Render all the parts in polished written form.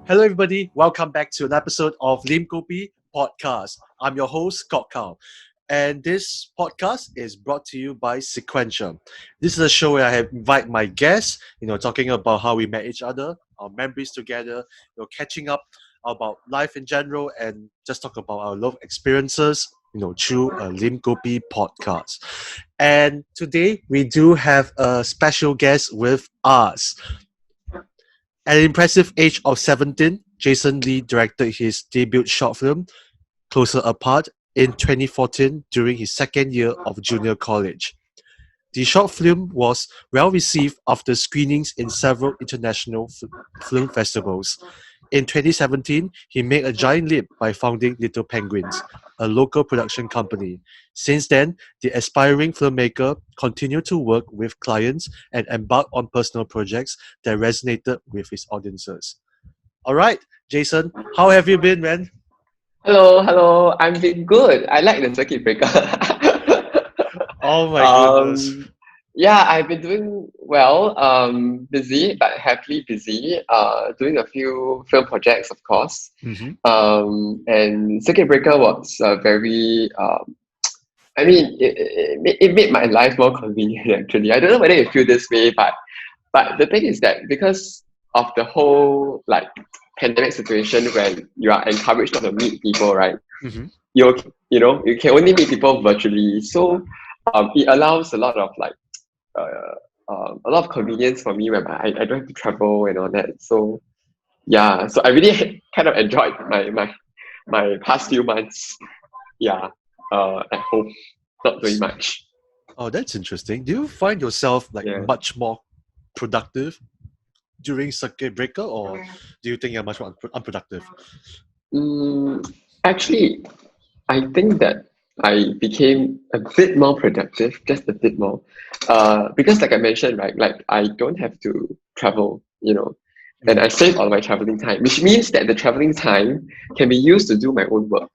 Hello, everybody. Welcome back to an episode of Lim Kopi podcast. I'm your host, Stalk Kok Hao, and this podcast is brought to you by Sequential. This is a show where I have invite my guests, talking about how we met each other, our memories together, catching up about life in general, and just talk about our love experiences, through a Lim Kopi podcast. And today we do have a special guest with us. At an impressive age of 17, Jason Lee directed his debut short film, Closer Apart, in 2014 during his second year of junior college. The short film was well received after screenings in several international film festivals. In 2017, he made a giant leap by founding Little Penguins, a local production company. Since then, the aspiring filmmaker continued to work with clients and embark on personal projects that resonated with his audiences. All right, Jason, how have you been, man? Hello. I'm been good. I like the circuit breaker. Oh my goodness. um, yeah, I've been doing well. Busy but happily busy. Doing a few film projects, of course. Mm-hmm. And circuit breaker was very. It made my life more convenient. Actually, I don't know whether you feel this way, but the thing is that because of the whole pandemic situation when you are encouraged not to meet people, right? Mm-hmm. You can only meet people virtually, so it allows a lot of convenience for me whereby I don't have to travel and all that. So yeah, so I really kind of enjoyed my past few months. Yeah, at home, not doing much. Oh, that's interesting. Do you find yourself Yeah. much more productive during circuit breaker, or do you think you're much more unproductive? Mm, Actually, I think that I became a bit more productive, just a bit more, because like I mentioned, right, like I don't have to travel, and I save all my traveling time, which means that the traveling time can be used to do my own work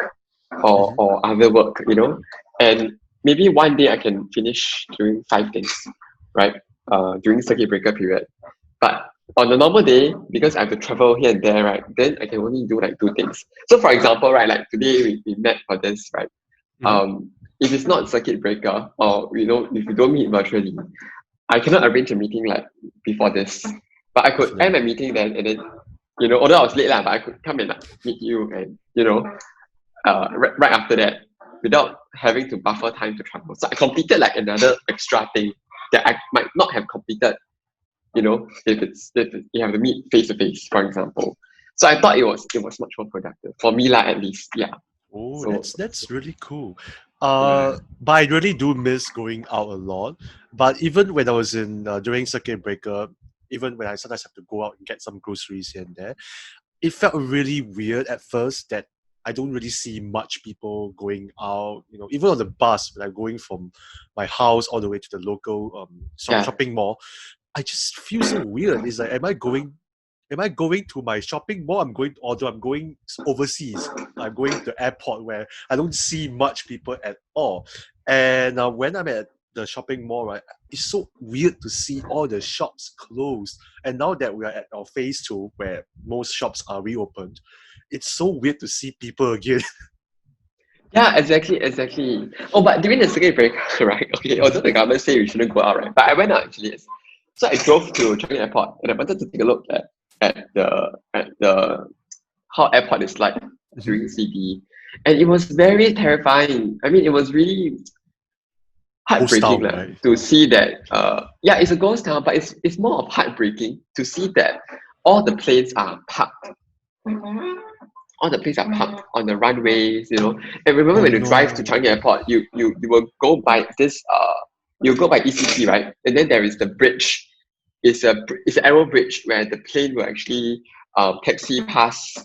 or Mm-hmm. or other work, and maybe one day I can finish during 5 days, right, during circuit breaker period. But on a normal day, because I have to travel here and there, right, then I can only do like two things. So for example, right, like today we met for this, right? Mm-hmm. If it's not circuit breaker or if you don't meet virtually, I cannot arrange a meeting like before this. But I could end Definitely. my meeting then and then, although I was late lah, but I could come and meet you and right after that without having to buffer time to travel. So I completed like another extra thing that I might not have completed, if you have to meet face to face, for example. So I thought it was much more productive for me lah, at least. Yeah. Oh, So that's really cool. yeah. But I really do miss going out a lot. But even when I was in during circuit breaker, even when I sometimes have to go out and get some groceries here and there, it felt really weird at first that I don't really see much people going out. Even on the bus when I'm going from my house all the way to the local Yeah. shopping mall, I just feel so weird. It's like, am I going to my shopping mall? Although I'm going overseas. I'm going to the airport where I don't see much people at all. And when I'm at the shopping mall, right, it's so weird to see all the shops closed. And now that we are at our phase two, where most shops are reopened, it's so weird to see people again. Yeah, exactly. Oh, but during the circuit breaker, right? Okay, although the government say we shouldn't go out, right? But I went out actually. Yes. So I drove to Changi Airport and I wanted to take a look at the how airport is like Mhm. during CB, and it was very terrifying. I mean, it was really Ghost heartbreaking town, lah, right? to see that. Yeah, it's a ghost town, but it's more of heartbreaking to see that all the planes are parked all the planes are parked on the runways, And remember Oh when you drive to Changi no. Airport, you will go by you go by ECP, right? And then there is the bridge. It's an arrow bridge where the plane will actually taxi past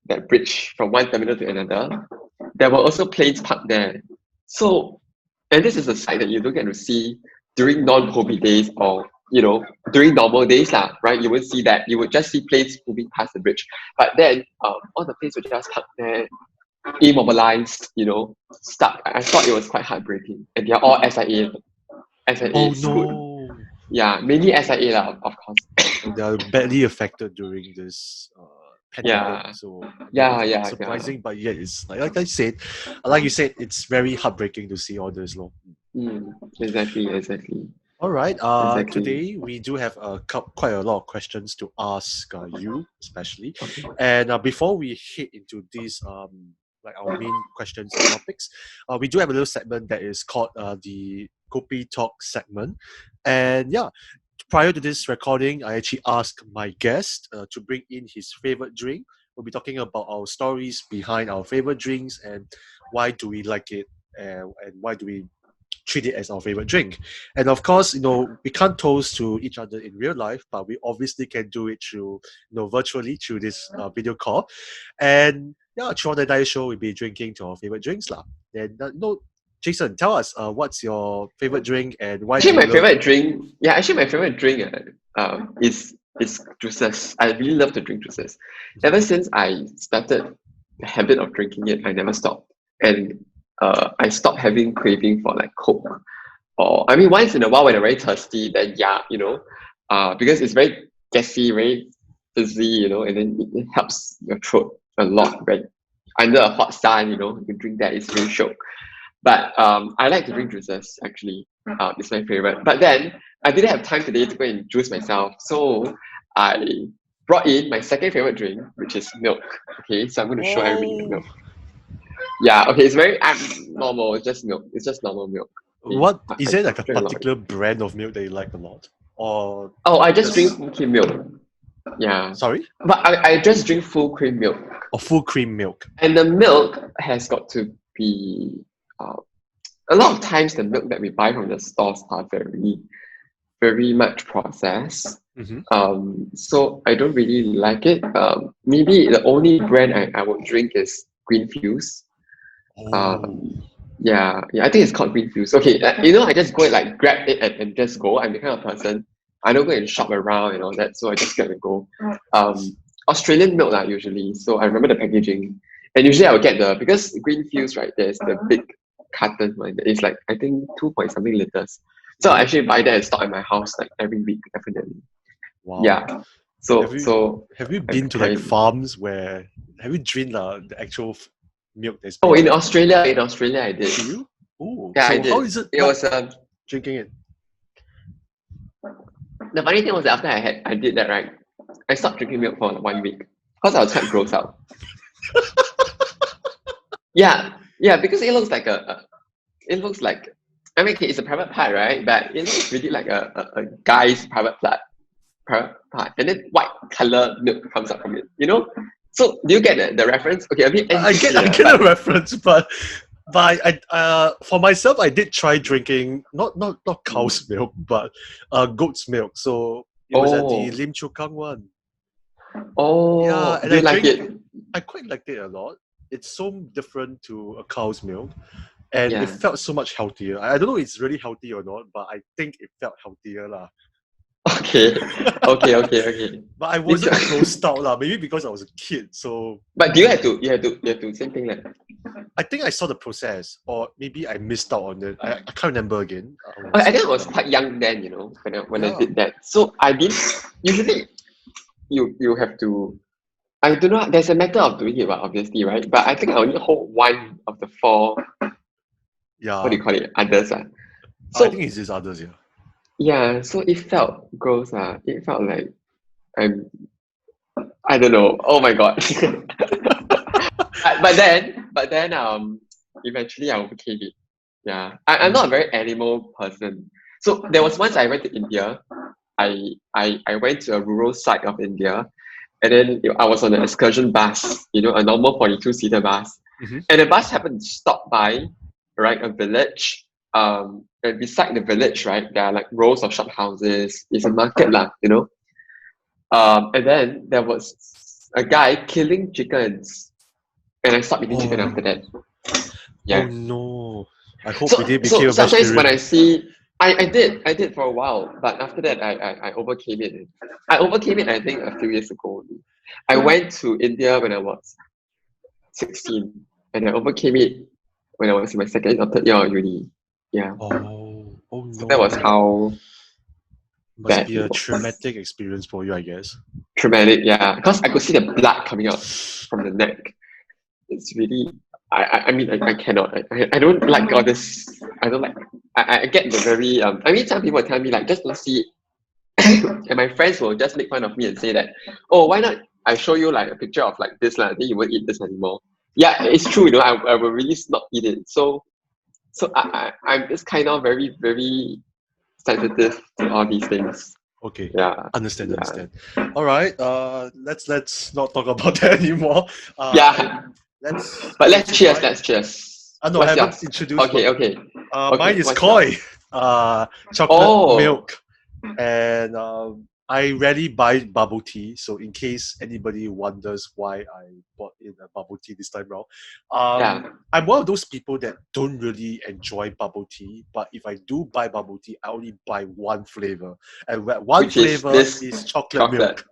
that bridge from one terminal to another. There were also planes parked there. So, and this is a sight that you don't get to see during non-COVID days or during normal days lah, right? You won't see that. You would just see planes moving past the bridge. But then all the planes were just parked there, immobilized, stuck. I thought it was quite heartbreaking. And they're all SIA. Oh SIA, Scoot. no. Yeah, mainly SIA lah, of course. So they are badly affected during this pandemic. Yeah. So Yeah, it's not yeah, surprising, but yet it's like I said, like you said, it's very heartbreaking to see all this. Lor. Exactly. All right. Exactly. Today we do have quite a lot of questions to ask you, especially, Okay. and before we hit into these like our main questions and topics, we do have a little segment that is called the Kopi Talk segment, and yeah, prior to this recording, I actually asked my guest to bring in his favorite drink. We'll be talking about our stories behind our favorite drinks and why do we like it, and why do we treat it as our favorite drink. And of course, we can't toast to each other in real life, but we obviously can do it through, virtually through this video call. And yeah, throughout the entire show, we'll be drinking to our favorite drinks, lah. And Jason, tell us, what's your favorite drink and why do Actually, you my love? favorite drink, yeah, actually, my favorite drink is juices. I really love to drink juices. Ever since I started the habit of drinking it, I never stopped. And I stopped having craving for like Coke. Or, I mean, once in a while when I'm very thirsty, then yeah, because it's very gassy, very fizzy, and then it helps your throat a lot, right? Under a hot sun, you drink that, it's really shock. But I like to drink juices actually. It's my favorite. But then I didn't have time today to go and juice myself. So I brought in my second favorite drink, which is milk. Okay, so I'm going to show everybody the Oh, milk. Yeah, okay, it's very normal. It's just milk. It's just normal milk. Okay, what is I there like a drink a lot. particular brand of milk that you like a lot? Or Oh, I just drink just full cream milk. Yeah, sorry? but I just drink full cream milk. Or full cream milk? And the milk has got to be a lot of times the milk that we buy from the stores are very much processed. Mm-hmm. So I don't really like it. Maybe the only brand I would drink is Greenfuse. Oh, Yeah, I think it's called Greenfuse. Okay, I just go and like grab it and just go. I'm the kind of person I don't go and shop around and all that, so I just grab and go. Australian milk lah usually. So I remember the packaging, and usually I will get because Greenfuse, right? There's the big carton one. It's like I think 2 point something liters. So I actually buy that and stock in my house like every week, definitely. wow. Yeah. Have you So have you I'm been to like kind. farms where have you drink the actual milk that's Oh, being in Australia I did. to you? Oh, Yeah, I so how did. is it It like was drinking it? the funny thing was that after I did that, right, I stopped drinking milk for like 1 week because I was quite grossed out. Yeah, because it looks like it looks like, I mean, okay, it's a private part, right? But it looks really like a guy's private part, and then white color milk comes out from it. So do you get the reference? Okay, a bit I NCC, get but the reference, but I for myself I did try drinking not cow's milk but goat's milk. So it was at the oh Lim Kang one. Yeah, oh, and do you like it? I quite liked it a lot. It's so different to a cow's milk. And it Yeah. felt so much healthier. I don't know if it's really healthy or not, but I think it felt healthier lah. Okay. But I Lim wasn't Chok- grossed out lah. Maybe because I was a kid. So But do you have to same thing like. I think I saw the process, or maybe I missed out on it. I can't remember again. I think I was quite young then, when I Yeah. did that. So I didn't usually you have to. I don't know. There's a method of doing it, but obviously, right? But I think I only hold one of the four. What do Yeah. you call it? Others. I So think it's just others, yeah. yeah. So it felt gross. It felt like I'm. I don't know. Oh my god. but then eventually I overcame it. Yeah. I'm not a very animal person. So there was once I went to India. I went to a rural side of India, and then I was on an excursion bus, a normal 42-seater bus. Mm-hmm. And the bus happened to stop by, right, a village. And beside the village, right, there are like rows of shop houses. It's a market lah. And then there was a guy killing chickens, and I stopped eating chicken after that. Yeah. Oh no. I hope So you did so become a sometimes when I vegetarian. see, I did for a while, but after that I overcame it. I overcame it I think a few years ago only. I went to India when I was 16, and I overcame it when I was in my second or third year of uni. Yeah. Oh So that was no. how Must bad be it a was. traumatic experience for you, I guess. Traumatic, yeah. Because I could see the blood coming out from the neck. It's really, I mean, I cannot. I don't like all this. I don't like. I get the very. I mean, some people tell me like just don't see it. And my friends will just make fun of me and say that, oh, why not I show you like a picture of like this lah, then you won't eat this anymore. Yeah, it's true, I will really not eat it. So I'm just kind of very, very sensitive to all these things. Okay. Yeah. Understand. All right. Let's not talk about that anymore. Yeah. Let's But get let's into cheers, mine. let's cheers. No, I What's haven't yours? introduced Okay, mine. okay. Mine Okay, is what's koi. yours? Chocolate Oh, milk. And I rarely buy bubble tea. So in case anybody wonders why I bought in a bubble tea this time round, yeah. I'm one of those people that don't really enjoy bubble tea. But if I do buy bubble tea, I only buy one flavor, and that one Which is flavor this is chocolate chocolate. milk.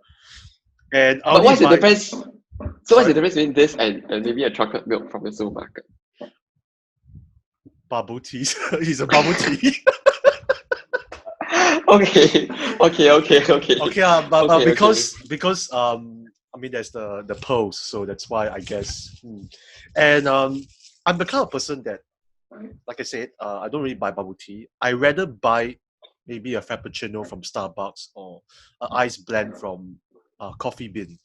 And I But only what's the buy. difference? So what's the Sorry, difference between this and maybe a chocolate milk from the supermarket? bubble tea is a bubble tea. Okay, okay. Okay, but Okay. because I mean there's the pearls, so that's why I guess. And I'm the kind of person that, like I said, I don't really buy bubble tea. I rather buy maybe a frappuccino from Starbucks or an ice blend from Coffee Bean.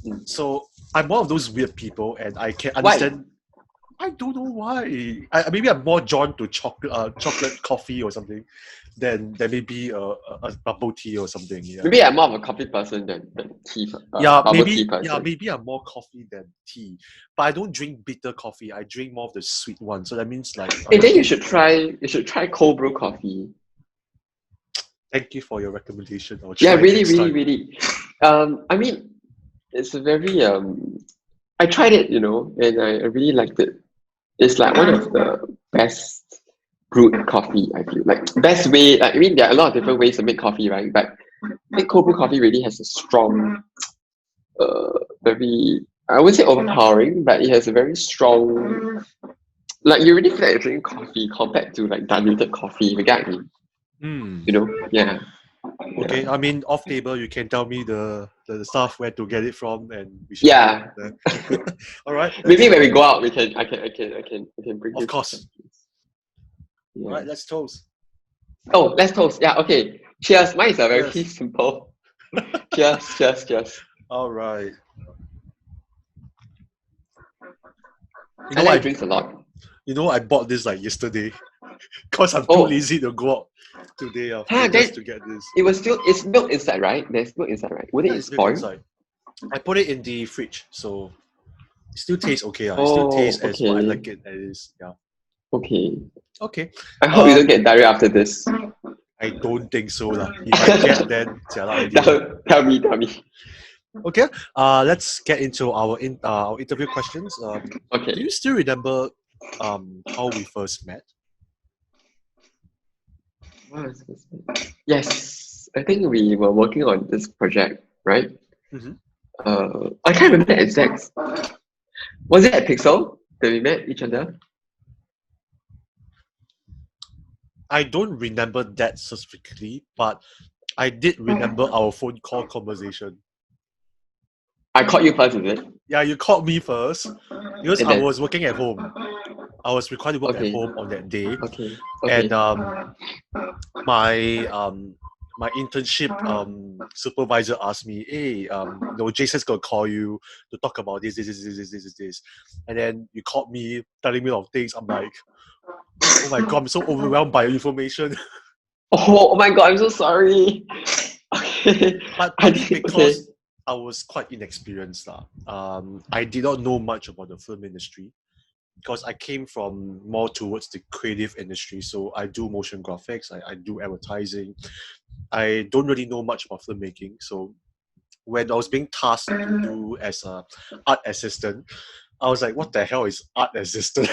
Mm. So I'm one of those weird people, and I can Why? understand. I don't know why. Maybe I'm more drawn to chocolate coffee or something than maybe a bubble tea or something. Yeah. Maybe I'm more of a coffee person than tea, Yeah, bubble tea person. maybe I'm more coffee than tea. But I don't drink bitter coffee. I drink more of the sweet one. So that means like Hey, then maybe. you should try cold brew coffee. Thank you for your recommendation. I'll Yeah, try it really, next really, time. really. I mean, it's a very I tried it, and I really liked it. It's like one of the best brewed coffee, I feel. Like best way, like, I mean there are a lot of different ways to make coffee, right? But I think cold brew coffee really has a strong, uh very, I wouldn't say overpowering, but it has a very strong, like you really feel like you're drinking coffee compared to like diluted coffee, you get what I mean? Hmm. Yeah. Okay. I mean, off table, you can tell me the stuff where to get it from, and we shall take it Yeah. from there. All right. Maybe when we go out, I can bring Of you to course. some place. All Yeah. right. Let's toast. Oh, let's toast. Yeah, okay. Cheers. Mine is a very Yes. simple. Cheers. All right. You I know, like I drinks a lot. I bought this like yesterday, cause I'm too Oh, lazy to go out today huh, just then to get this. it's milk inside, right? There's milk inside, right? Wouldn't Yeah, it it's milk spoil? inside. I put it in the fridge, so it still tastes okay. It still Oh, tastes as what I okay. like it as. Yeah. Okay. Okay. I hope you don't Um, get diarrhea after this. I don't think so lah. If I get, then jialat already lah. Tell me. Okay. Let's get into our interview questions. Do Okay. you still remember how we first met? What was this? Yes, I think we were working on this project, right? Mhm. I can't remember the exact. Was it at Pixel that we met each other? I don't remember that specifically, but I did remember our phone call conversation. I called you first, is it? Yeah, you called me first because And I then, was working at home. I was required to work at okay, home on that day, okay. and my my internship supervisor asked me, "Hey, Jason's gonna call you to talk about this," and then you called me telling me a lot of things. I'm like, oh my god, I'm so overwhelmed by information. Oh my god, I'm so sorry. Okay, But I partly did, okay, because I was quite inexperienced. I did not know much about the film industry because I came from more towards the creative industry. So I do motion graphics, I do advertising. I don't really know much about filmmaking. So when I was being tasked to do as a art assistant, I was like, what the hell is art assistant?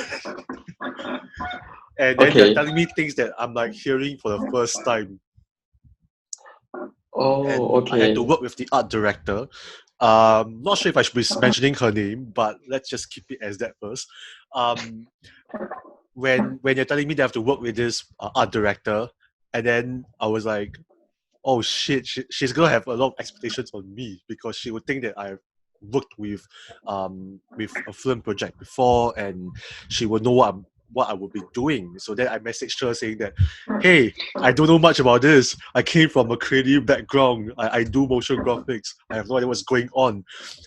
And then they're okay. telling me things that I'm like hearing for the first time. Oh, And I had to okay. work with the art director. Not sure if I should be mentioning her name, but let's just keep it as that first. Um, when you're telling me they have to work with this art director, and then I was like, oh shit, she's gonna have a lot of expectations on me because she would think that I've worked with a film project before, and she will know what I would be doing. So then I messaged her saying that, hey, I don't know much about this. I came from a creative background. I do motion graphics. I have no idea what's going on.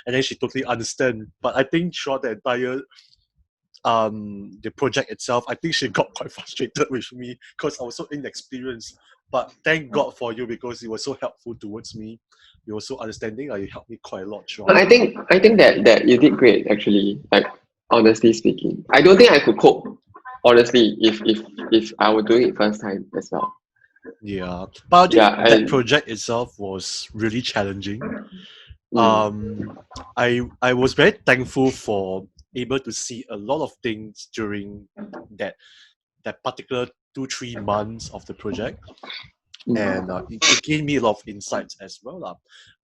And then she totally understand. But I think throughout the entire the project itself, I think she got quite frustrated with me because I was so inexperienced. But thank God for you because you were so helpful towards me. You were so understanding. You helped me quite a lot throughout. I think that you did great actually. Like honestly speaking, I don't think I could cope. Honestly, if I were doing it first time as well. Yeah, but I Yeah, think that project itself was really challenging. I was very thankful for able to see a lot of things during that particular 2-3 months of the project, and it gave me a lot of insights as well lah.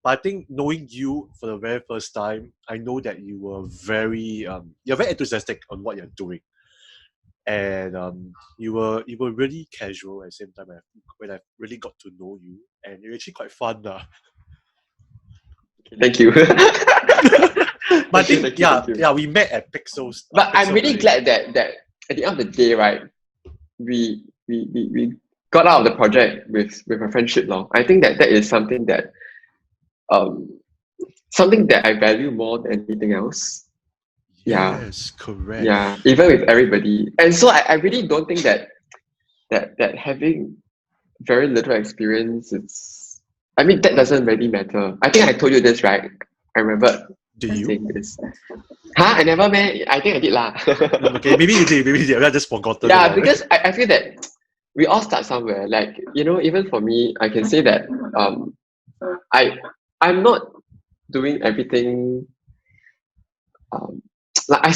But I think knowing you for the very first time, I know that you were very you're very enthusiastic on what you're doing, and you were really casual at the same time when I really got to know you, and you're actually quite fun lah. thank you. But I think yeah, we met at Pixels. But I'm Pixel really Day. glad that at the end of the day, right, we got out of the project with a friendship now. I think that is something that I value more than anything else. Yes, correct. Yeah, even with everybody. And so I really don't think that having very little experience, I mean, that doesn't really matter. I think I told you this, right? I remember saying this. Huh? I never, man. I think I did lah. Okay, maybe you did. I just forgotten. Yeah, because I feel that we all start somewhere. Like, you know, even for me, I can say that I'm not doing everything. Like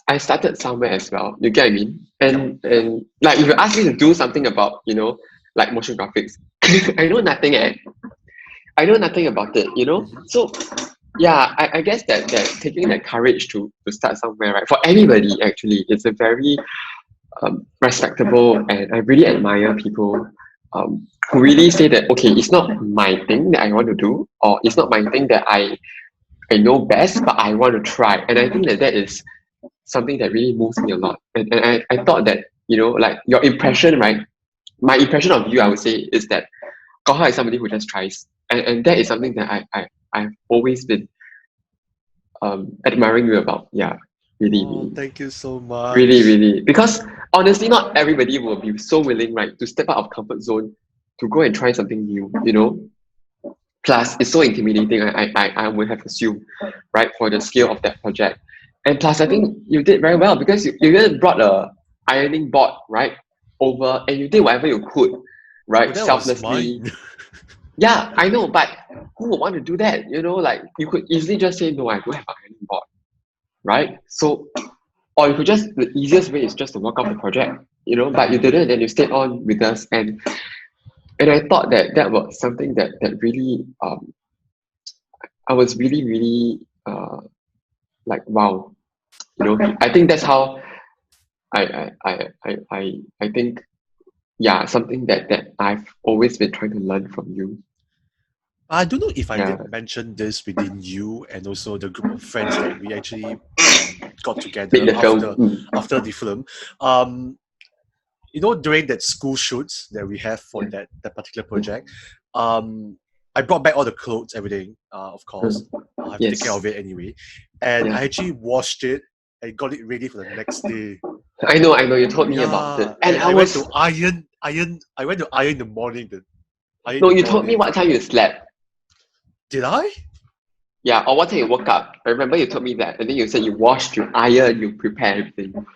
I started somewhere as well. You get what I mean? And like if you ask me to do something about, you know, like motion graphics, I know nothing. I know nothing about it. You know, so yeah, I guess that taking that courage to start somewhere, right? For anybody, actually, it's a very respectable, and I really admire people who really say that, okay, it's not my thing that I want to do, or it's not my thing that I know best, but I want to try. And I think that is something that really moves me a lot. And I thought that, you know, like your impression, right? My impression of you, I would say, is that Kok Hao is somebody who just tries. And that is something that I've always been admiring you about. Yeah, really, really. Thank you so much. Really, really. Because honestly, not everybody will be so willing, right, to step out of comfort zone to go and try something new, you know? Plus, it's so intimidating, I would have assumed, right, for the scale of that project. And plus, I think you did very well because you even brought a ironing board, right, over, and you did whatever you could, right, selflessly. Yeah, I know, but who would want to do that? You know, like you could easily just say, no, I don't have an ironing board, right? So, or you could just, the easiest way is just to walk off the project, you know, but you didn't, and then you stayed on with us. And I thought that was something that really I was really, really like, wow, you know. I think that's how I think, yeah, something that I've always been trying to learn from you. I don't know if I did mention this within you and also the group of friends that we actually got together after the film. You know, during that school shoots that we have for that particular project, I brought back all the clothes, everything, of course. I have to take care of it anyway. And I actually washed it and got it ready for the next day. I know, you told me about it. And I went to iron in the morning. No, you told me what time you slept. Did I? Yeah, or what time you woke up. I remember you told me that. And then you said you washed, you ironed, you prepared everything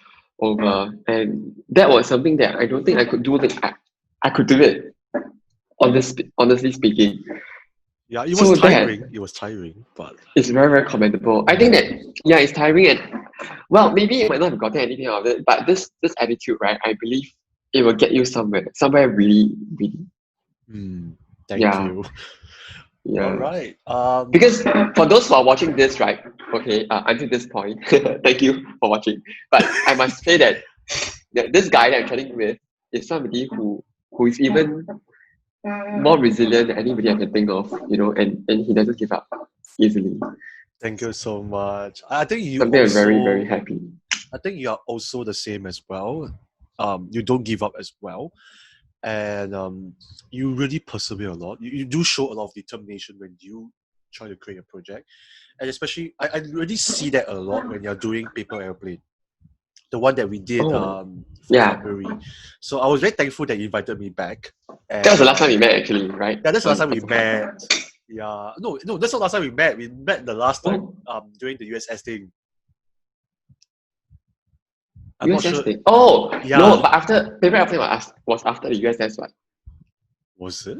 over. And that was something that I don't think I could do. I could do it, honestly speaking. Yeah, it was tiring. It was tiring, but it's very, very commendable. I think that, yeah, it's tiring, and well, maybe you might not have gotten anything out of it, but this attitude, right, I believe it will get you somewhere really, really. Thank you. Yeah. All right. Because for those who are watching this, right, okay, until this point, thank you for watching. But I must say that this guy that I'm chatting with is somebody who is even more resilient than anybody I can think of, and he doesn't give up easily. Thank you so much. I think you Something I'm very, very also, happy. I think you are also the same as well. You don't give up as well, and you really persevere a lot. You do show a lot of determination when you try to create a project, and especially I really see that a lot when you're doing Paper Airplane, the one that we did Oh, for yeah. February. So I was very thankful that you invited me back. That was And the last time we met, actually, right? yeah, that's the last time we First time. met. Yeah, no, that's not the last time we met. We met the last time during the USS thing. I'm not USS sure. thing. Oh, Yeah, no, but after paper after was after the USS what? was it?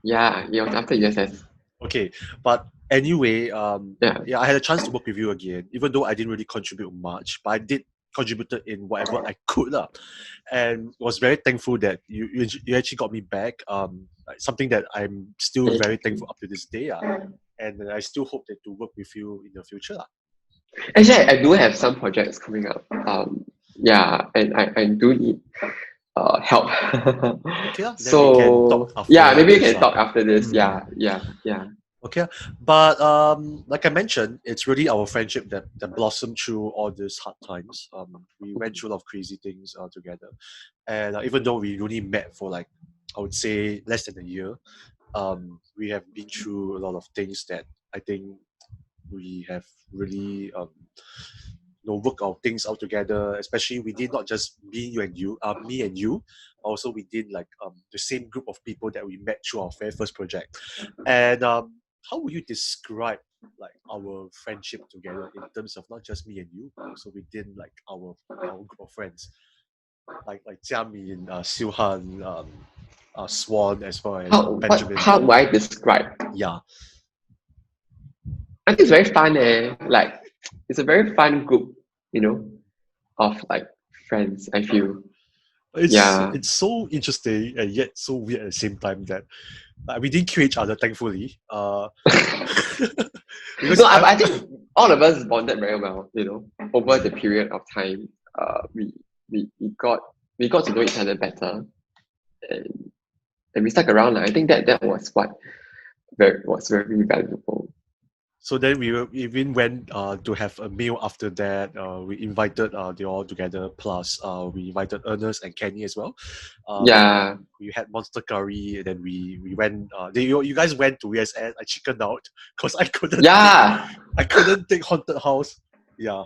Yeah, it was after USS. Okay, but anyway, Yeah. yeah, I had a chance to work with you again, even though I didn't really contribute much, but I did contributed in whatever I could lah, and was very thankful that you actually got me back. Like something that I'm still very thankful up to this day. And I still hope that to work with you in the future. Actually, I do have some projects coming up. Yeah, and I do need help. Okay, then we can talk So yeah, after maybe you this. can talk after this. Mm. Yeah. Okay, but like I mentioned, it's really our friendship that blossomed through all these hard times. We went through a lot of crazy things together, and even though we only met for like, I would say less than a year, we have been through a lot of things that I think we have really work our things out together. Especially we did not just me and you. Also, we did like the same group of people that we met through our very first project. And how would you describe like our friendship together in terms of not just me and you, but also within like our group of friends, like Jiamin, Siu Han, Swan, as well as Benjamin. How do I describe? Yeah, I think it's very fun. Like it's a very fun group, of like friends. I feel. Yeah. it's so interesting and yet so weird at the same time that we didn't kill each other, thankfully. Because No, I think all of us bonded very well. Over the period of time, we got to know each other better, and we stuck around. I think that was what was very valuable. so then we even went to have a meal after that. We invited they all together. Plus, we invited Ernest and Kenny as well. Yeah. We had monster curry, and then we went. You guys went to USS. I chickened out because I couldn't. Yeah. I couldn't take haunted house. Yeah.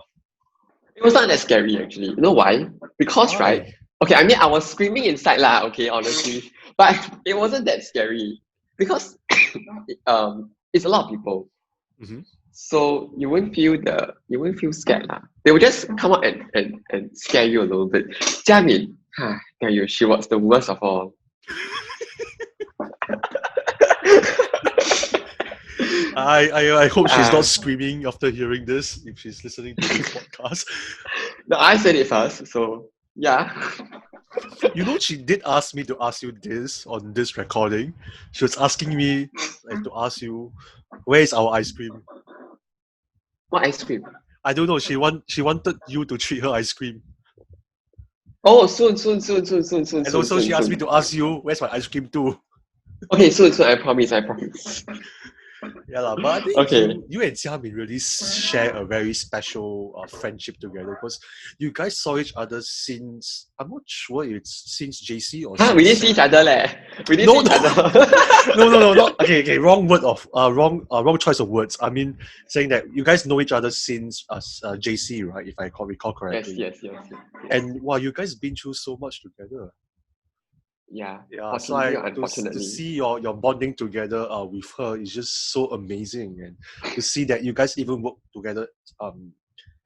It was not that scary actually. You know why? Because right. Why? Okay, I mean I was screaming inside lah. Okay, honestly, but it wasn't that scary because it's a lot of people. Mm-hmm. So you won't feel scared lah. They will just come out and scare you a little bit. Jiamin, tell you, she was the worst of all. I hope she's not screaming after hearing this if she's listening to this podcast. No, I said it first, so yeah. She did ask me to ask you this on this recording. She was asking me to ask you, where is our ice cream? What ice cream? I don't know. She wanted you to treat her ice cream. Oh, soon. And also she asked me to ask you, where's my ice cream too? Okay, soon, I promise. Yeah, but I think Okay. you and Jiamin really share a very special friendship together because you guys saw each other since, I'm not sure if it's since JC or We didn't see each other leh. We didn't see each other. No, not okay. Wrong choice of words. I mean, saying that you guys know each other since JC, right? If I recall correctly. Yes. And wow, you guys been through so much together. Yeah. So to see your bonding together with her is just so amazing, and to see that you guys even work together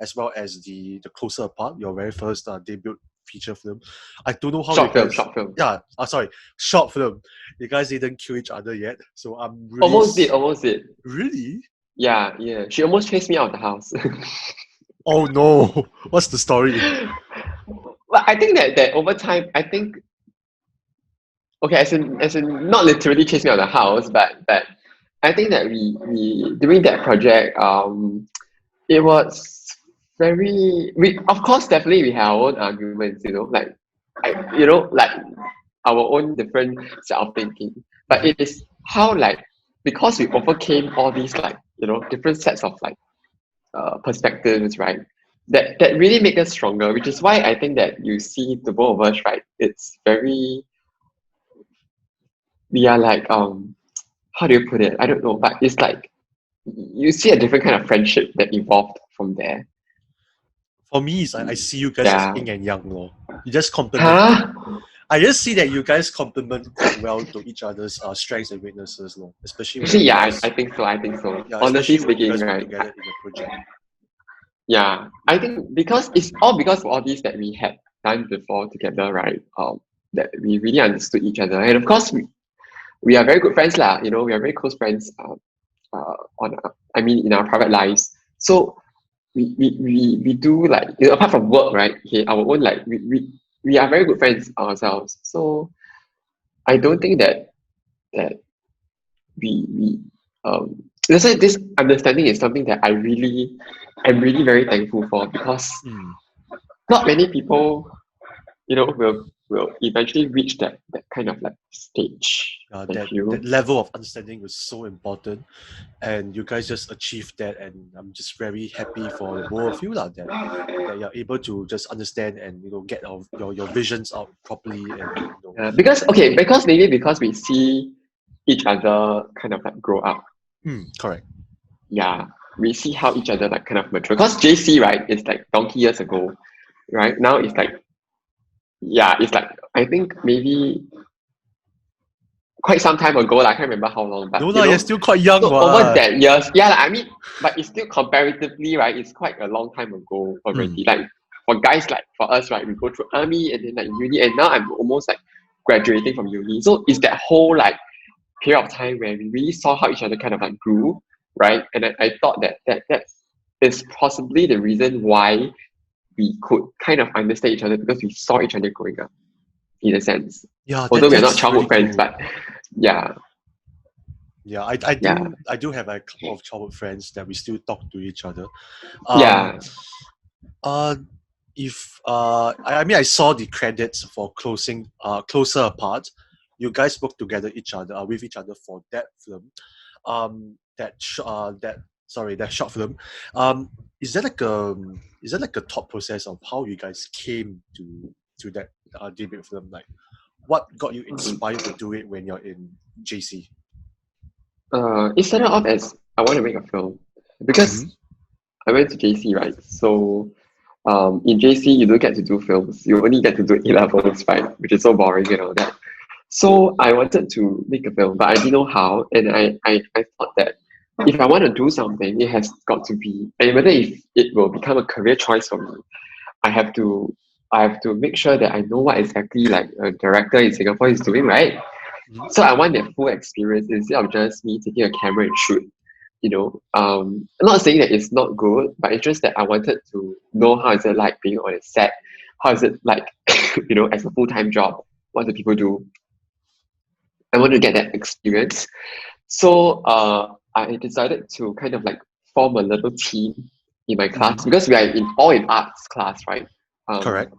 as well as the Closer Apart, your very first debut feature film. I don't know how short film. Yeah, short film. You guys didn't kill each other yet, so I'm really almost did. Really? Yeah. She almost chased me out of the house. Oh no! What's the story? Well, I think that over time, I think. Okay, as in not literally chase me out of the house, but I think that we doing that project, it was we of course definitely we have our own arguments, like our own different set of thinking. but it is how like because we overcame all these like different sets of like perspectives, right? That really make us stronger, which is why I think that you see the both of us, right? It's very we are like how do you put it? I don't know, but it's like you see a different kind of friendship that evolved from there. For me, I see you guys as Yeah. yin and yang, lor. You just complement. Huh? I just see that you guys complement quite well to each other's strengths and weaknesses, lor. Especially when Actually, you yeah, guys, I think so. I think so. yeah, Honestly especially when you speaking, guys work right? together in a project. Yeah, I think because it's all because of all these that we had done before together, right? That we really understood each other, and of course, we are very good friends, lah. We are very close friends. I mean, in our private lives. So we do like apart from work, right? Okay, our own like we are very good friends ourselves. So I don't think that we that's why this understanding is something that I'm really very thankful for because Mm. not many people will eventually reach that kind of like stage. I feel. That level of understanding was so important, and you guys just achieved that, and I'm just very happy for the both of you, lah, that you're able to just understand and get your visions out properly, and Because maybe because we see each other kind of like grow up. correct. Yeah, we see how each other like kind of mature. Because JC, right, it's like donkey years ago, right? Now it's like it's like I think maybe quite some time ago. Like, I can't remember how long, but No, lah, you're still quite young, so over what? that years, yeah, like, I mean, but it's still comparatively, right? It's quite a long time ago already. Like for guys like for us, right, we go through army and then like uni, and now I'm almost like graduating from uni. So it's that whole like period of time where we really saw how each other kind of like grew, right? And I thought that is possibly the reason why we could kind of understand each other because we saw each other growing up, in a sense. Yeah, Although we are not that's childhood really friends, cool. but yeah. Yeah, I do have a couple of childhood friends that we still talk to each other. Yeah. If I mean I saw the credits for Closer Apart. You guys worked together with each other for that film. That short film. Is that like a thought process of how you guys came to that debut film? Like, what got you inspired to do it when you're in JC? It started off as I want to make a film because I went to JC, right? So in JC you don't get to do films. You only get to do A-levels, right? Which is so boring and all that. So I wanted to make a film, but I didn't know how. And I thought that if I want to do something, it has got to be, and whether if it will become a career choice for me, I have to make sure that I know what exactly like a director in Singapore is doing, right? So I want that full experience instead of just me taking a camera and shoot. I'm not saying that it's not good, but it's just that I wanted to know how is it like being on a set, how is it like, as a full-time job, what do people do? I want to get that experience. So I decided to kind of like form a little team in my class because we are all in arts class, right? Correct.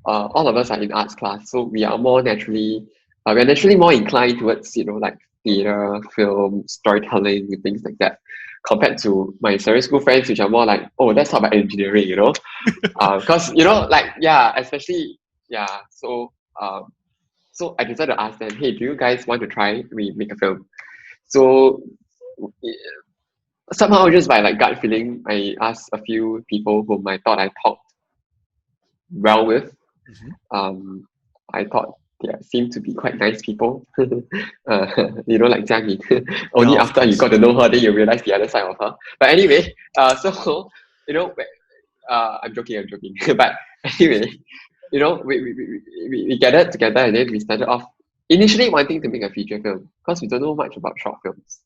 All of us are in arts class, so we are naturally more inclined towards like theater, film, storytelling, and things like that, compared to my secondary school friends, which are more like, oh, let's talk about engineering, because like especially so I decided to ask them, hey, do you guys want to try we make a film? So somehow just by like gut feeling, I asked a few people whom I thought I talked well with. I thought they seemed to be quite nice people. Like Jiang Ying. Only Yeah, of after you course. got to know her, then you realize the other side of her. But anyway, so I'm joking. But anyway, we gathered together and then we started off initially wanting to make a feature film because we don't know much about short films.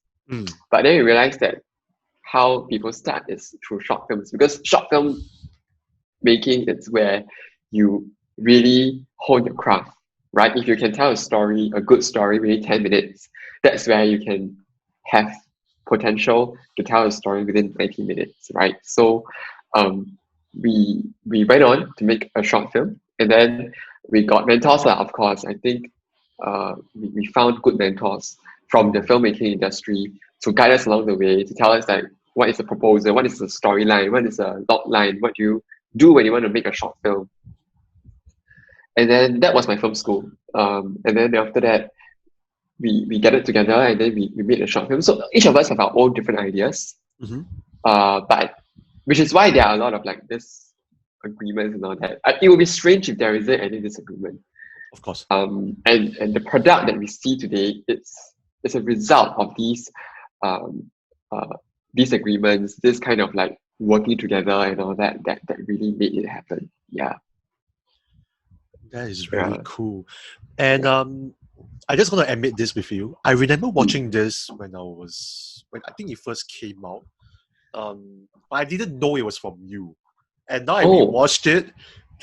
But then we realized that how people start is through short films because short film making is where you really hone your craft, right? If you can tell a good story, within 10 minutes, that's where you can have potential to tell a story within 90 minutes, right? So we went on to make a short film and then we got mentors, of course. I think we found good mentors from the filmmaking industry to guide us along the way, to tell us like what is the proposal, what is the storyline, what is the log line, what do you do when you want to make a short film. And then that was my film school. And then after that, we gathered together and then we made a short film. So each of us have our own different ideas. Mm-hmm. But which is why there are a lot of like disagreements and all that. It would be strange if there isn't any disagreement. Of course. And the product that we see today, it's a result of these agreements, this kind of like working together and all that really made it happen. Yeah. That is really cool. And I just want to admit this with you. I remember watching this when I think it first came out. But I didn't know it was from you. And now I rewatched it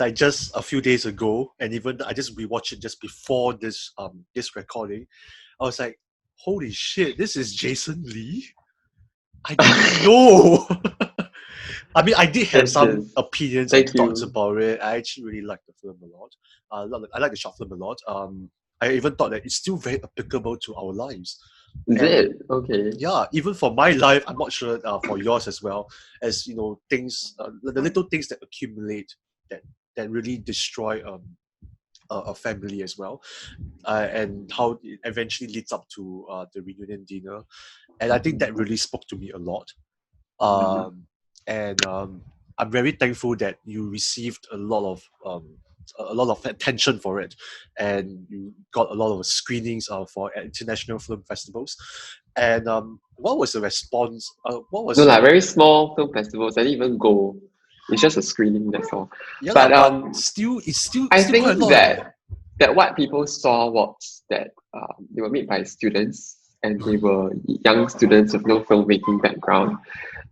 like just a few days ago, and even I just rewatched it just before this recording. I was like, holy shit, this is Jason Lee? I didn't know. I mean, I did have some opinions and thoughts about it. I actually really like the film a lot. I like the short film a lot. I even thought that it's still very applicable to our lives. Is it? Okay. Yeah, even for my life, I'm not sure for yours as well. As you know, things, the little things that accumulate that really destroy a family as well, and how it eventually leads up to the reunion dinner, and I think that really spoke to me a lot. And I'm very thankful that you received a lot of attention for it, and you got a lot of screenings for international film festivals. And what was the response? What was very small film festivals? I didn't even go. It's just a screening, that's all. Yeah, but still, it's still. I still think quite a lot, that what people saw was that they were made by students and they were young students with no filmmaking background.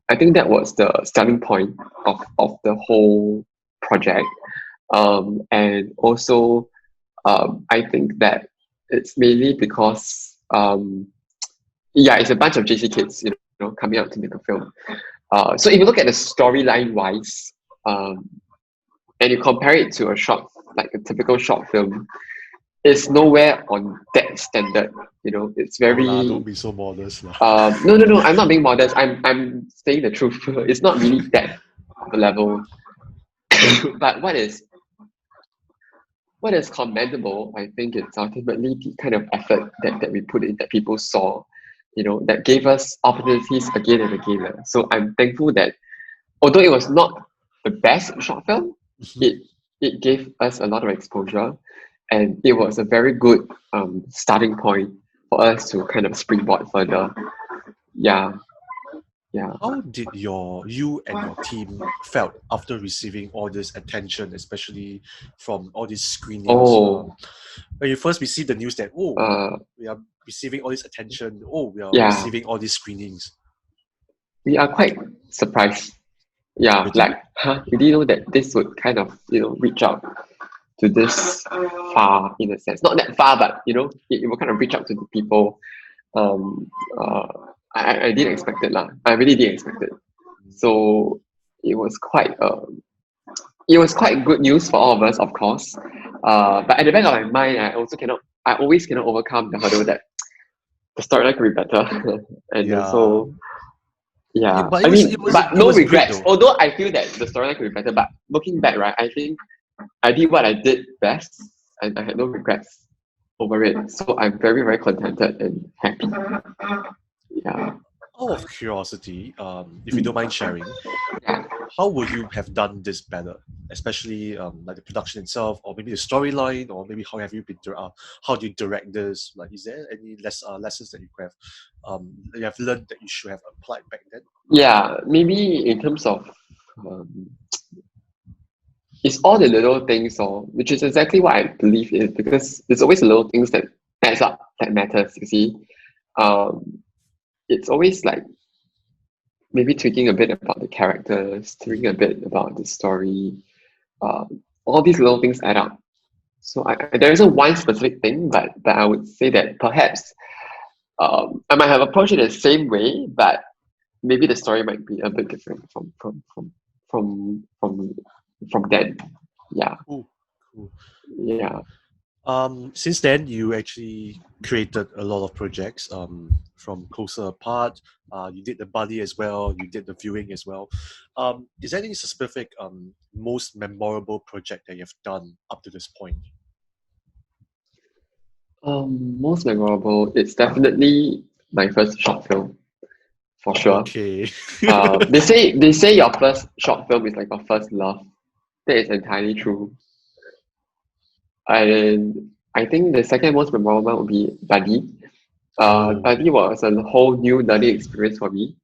I think that was the starting point of the whole project. And also, I think that it's mainly because, it's a bunch of JC kids, coming out to make a film. So if you look at the storyline wise, and you compare it to like a typical short film, it's nowhere on that standard. It's very. Don't be so modest. No. I'm not being modest. I'm saying the truth. It's not really that level. But what is commendable, I think it's ultimately the kind of effort that we put in, that people saw, that gave us opportunities again and again. So I'm thankful that although it was not the best short film, it gave us a lot of exposure, and it was a very good starting point for us to kind of springboard further. Yeah. How did you and your team felt after receiving all this attention, especially from all these screenings? When you first received the news that we are receiving all this attention, we are receiving all these screenings. We are quite surprised. Yeah, like, we didn't know that this would kind of, reach out to this far, in a sense. Not that far, but, it will kind of reach out to the people. I didn't expect it. I really didn't expect it. So it was quite good news for all of us, of course. But at the back of my mind, I always cannot overcome the hurdle that the storyline could be better. And so but no regrets. Although I feel that the storyline could be better, but looking back, right, I think I did what I did best, and I had no regrets over it. So I'm very, very contented and happy. Yeah. Out of curiosity, if you don't mind sharing, how would you have done this better? Especially like the production itself, or maybe the storyline, or maybe how have you been? How do you direct this? Like, is there any lessons that you have learned that you should have applied back then? Yeah, maybe in terms of it's all the little things, which is exactly what I believe in, because there's always the little things that adds up that matters. You see, it's always like maybe tweaking a bit about the characters, tweaking a bit about the story. All these little things add up. So there isn't one specific thing, but I would say that perhaps I might have approached it the same way, but maybe the story might be a bit different from then. Yeah. Cool. Yeah. Since then, you actually created a lot of projects. From Closer Apart, you did the Buddy as well. You did the Viewing as well. Is there any specific most memorable project that you've done up to this point? Most memorable, it's definitely my first short film, for sure. Okay. They say your first short film is like your first love. That is entirely true. And I think the second most memorable would be Buddy. Oh. Buddy was a whole new learning experience for me,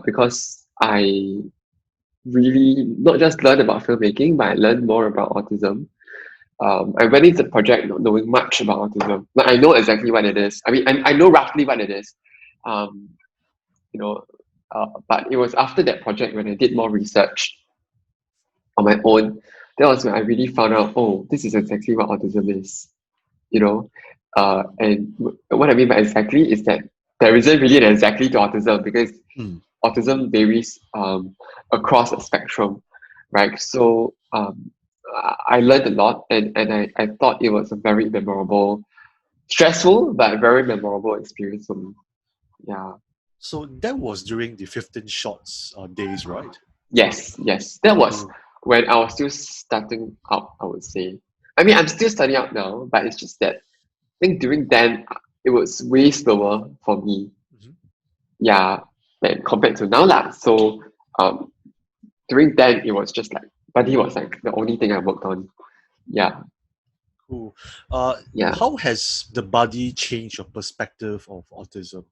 because I really not just learned about filmmaking, but I learned more about autism. I went into the project not knowing much about autism. But I know exactly what it is. I mean, I know roughly what it is. Um, you know, but it was after that project when I did more research on my own. That was when I really found out, oh, this is exactly what autism is. You know, what I mean by exactly is that there isn't really an exactly to autism, because Hmm. autism varies across a spectrum, right? So I learned a lot, and I thought it was a very memorable, stressful but very memorable experience for me. Yeah. So that was during the 15 shots days, right? Yes. That was Oh. when I was still starting out, I would say. I mean, I'm still starting out now, but it's just that I think during then it was way slower for me. Mhm. Yeah, than compared to now lah. So um, during then it was just like Buddy was like the only thing I worked on. Yeah, Cool. Uh, yeah. how has the Buddy changed your perspective of autism?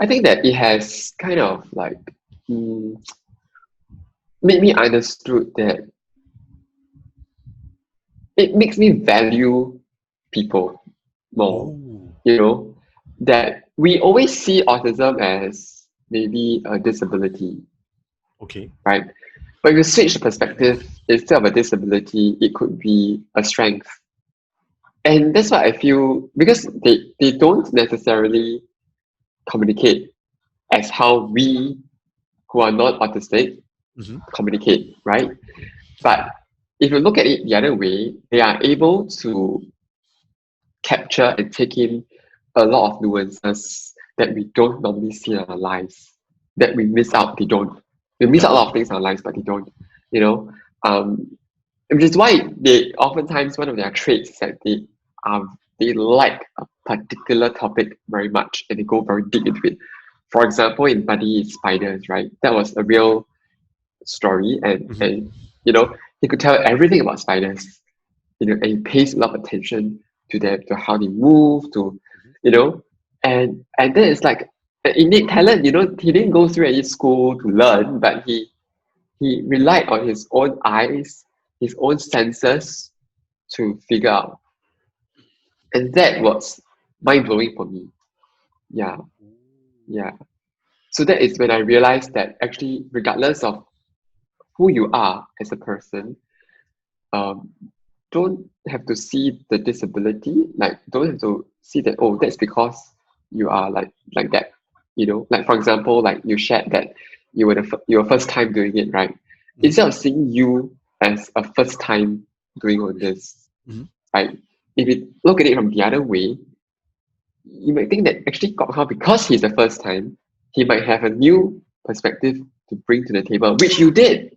I think that it has kind of like mm, made me understood that it makes me value people more. Oh. You know, that we always see autism as maybe a disability, Okay. right? But if you switch the perspective, instead of a disability, it could be a strength. And that's what I feel, because they don't necessarily communicate as how we who are not autistic Hmm. communicate, right? But if you look at it the other way, they are able to capture and take in a lot of nuances that we don't normally see in our lives, that we miss out, they don't. We miss Yep. out a lot of things in our lives, but they don't, you know. Um, which is why they oftentimes one of their traits is that they like a particular topic very much and they go very deep into it. For example, in Buddy Spiders, right? That was a real story, Hmm. and you know, he could tell everything about spiders, you know, and he pays a lot of attention to them, to how they move, to you know, and then it's like an innate talent, you know, he didn't go through any school to learn, but he relied on his own eyes, his own senses to figure out. And that was mind blowing for me. Yeah, yeah. So that is when I realized that actually, regardless of who you are as a person, um, don't have to see the disability, like don't have to see that, oh, that's because you are like that. You know, like for example, like you shared that your first time doing it, right? Hmm. Instead of seeing you as a first time doing all this, Hmm. right? If you look at it from the other way, you might think that actually Kok Hao, because he's the first time, he might have a new perspective to bring to the table, which you did,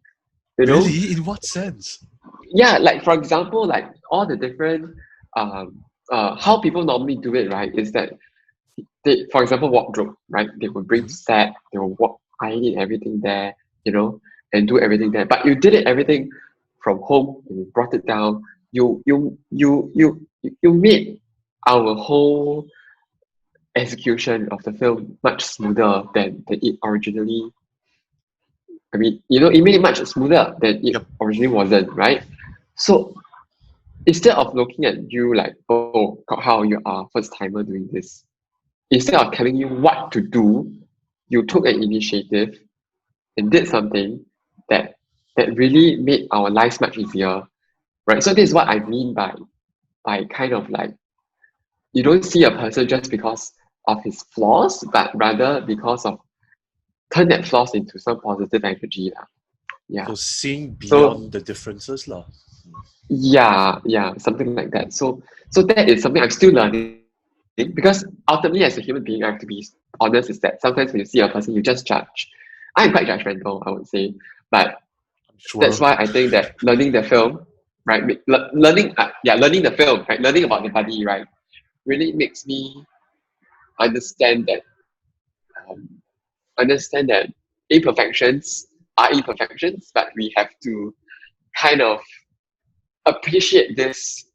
you know? Really? In what sense? Yeah, like for example, like all the different how people normally do it, right? Is that they, for example, wardrobe, right? They will bring Hmm. set, they will walk, iron everything there, you know, and do everything there. But you did it everything from home, and you brought it down. You made our whole execution of the film much smoother than it originally. I mean, you know, it made it much smoother than it Yep. originally wasn't, right? So instead of looking at you like, oh, how you are first timer doing this, instead of telling you what to do, you took an initiative and did something that really made our lives much easier, right? So this is what I mean by kind of like, you don't see a person just because of his flaws, but rather because of turn that flaws into some positive energy lah. Yeah. So seeing So beyond the differences, lah. Yeah, something like that. So that is something I'm still learning because ultimately as a human being, I have to be honest, is that sometimes when you see a person, you just judge. I'm quite judgmental, I would say, but I'm that's sure. why I think that learning the film, right, learning the film, right, learning about the body, right, really makes me understand that um, understand that imperfections are imperfections, but we have to kind of appreciate this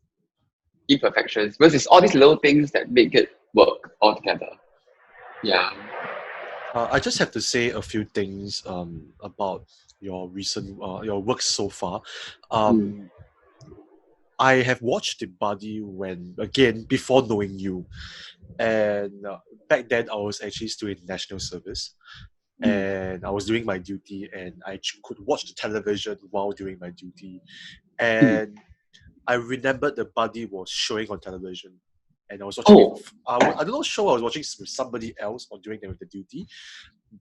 imperfections because it's all these little things that make it work all together. Yeah. I just have to say a few things about your recent your work so far. Mm. Um, I have watched the body when again before knowing you, and back then I was actually still in national service, Mm. and I was doing my duty, and I could watch the television while doing my duty, Mm. and I remembered the body was showing on television, and I was watching it. Oh, I'm not sure I was watching with somebody else or doing it with the duty,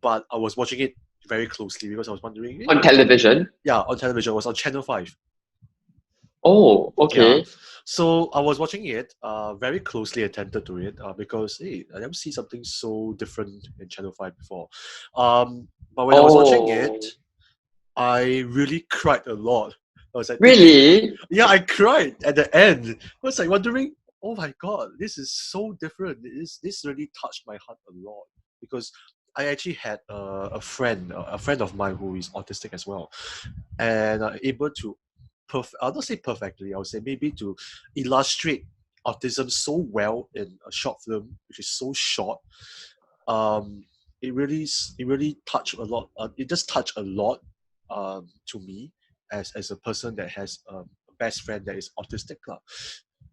but I was watching it very closely because I was wondering, on television. yeah, on television. It was on Channel 5. Oh, Yeah. okay. So I was watching it, very closely attended to it, because hey, I never see something so different in Channel 5 before. But when I was watching it, Oh, I really cried a lot. I was like thinking, really? yeah, I cried at the end. I was like wondering, oh my god, this is so different. This really touched my heart a lot because I actually had a friend of mine who is autistic as well, and able to I'll not say perfectly, I would say maybe to illustrate autism so well in a short film which is so short. um it really touched a lot. It just touched a lot to me as a person that has a best friend that is autistic lah.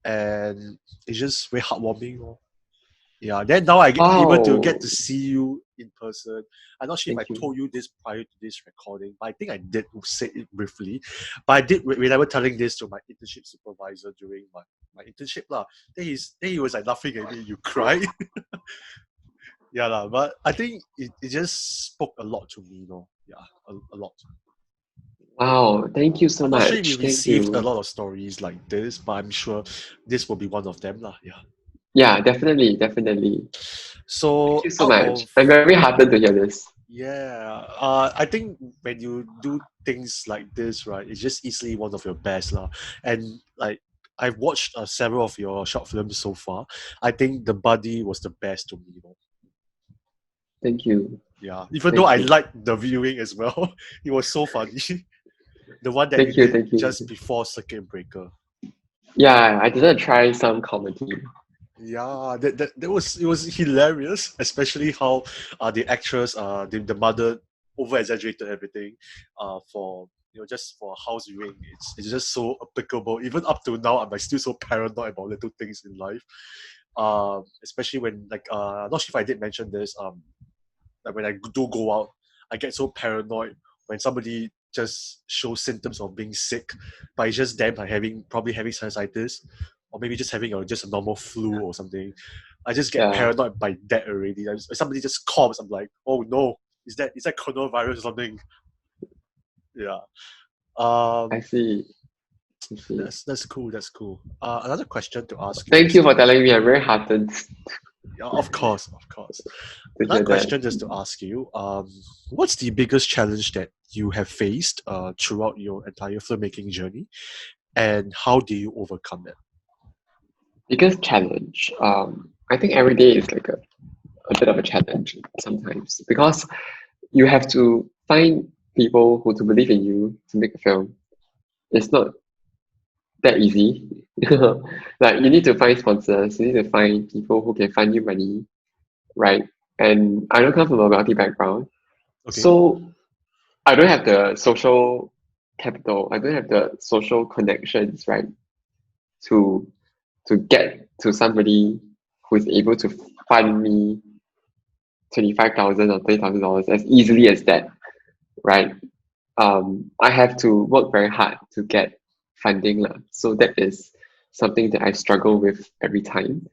And it's just very heartwarming lor. Yeah, then now I get able to get Wow. to see you in person. I'm not sure if I Thank you. told you this prior to this recording, but I think I did say it briefly. But I did remember telling this to my internship supervisor during my internship lah. Then he was like laughing at me. You cry? Yeah lah. But I think it just spoke a lot to me, Yeah, a lot. Wow. Thank you so I'm not sure if you much. Thank received a you. lot of stories like this, but I'm sure this will be one of them lah. Yeah. Yeah, definitely, definitely. Thank So you so out much. of I'm very heartened to hear this. Yeah, I think when you do things like this, right, it's just easily one of your best, lah. And like I've watched several of your short films so far. I think the Buddy was the best to me. Thank you. Yeah, even though Thank I you. liked the viewing as well, it was so funny. The one that you Thank you. did Thank you. Thank just you. before Circuit Breaker. Yeah, I decided to try some comedy. Yeah, that was it was hilarious, especially how the actress, the mother over exaggerated everything, for just for house viewing. It's just so applicable. Even up to now, I'm like still so paranoid about little things in life. Especially when like not sure if I did mention this. Like when I do go out, I get so paranoid when somebody just shows symptoms of being sick, but it's just them like probably having sinusitis, or maybe just having just a normal flu or something. I just get Yeah, paranoid by that already. Somebody just coughs, I'm like, oh no, is that coronavirus or something? Yeah. I Um, see. I see. that's cool. That's cool. Another question to ask you Thank is you for telling me. I'm very heartened yeah, of course, of course. to Another hear that. question just to ask you, what's the biggest challenge that you have faced throughout your entire filmmaking journey, and how do you overcome it? Biggest challenge. I think every day is like a bit of a challenge sometimes because you have to find people who to believe in you to make a film. It's not that easy. Like you need to find sponsors, you need to find people who can fund you money, right? And I don't come from a wealthy background, Okay. so I don't have the social capital. I don't have the social connections, right? To get to somebody who is able to fund me 25,000 or $30,000 as easily as that, right? I have to work very hard to get funding lah. So that is something that I struggle with every time.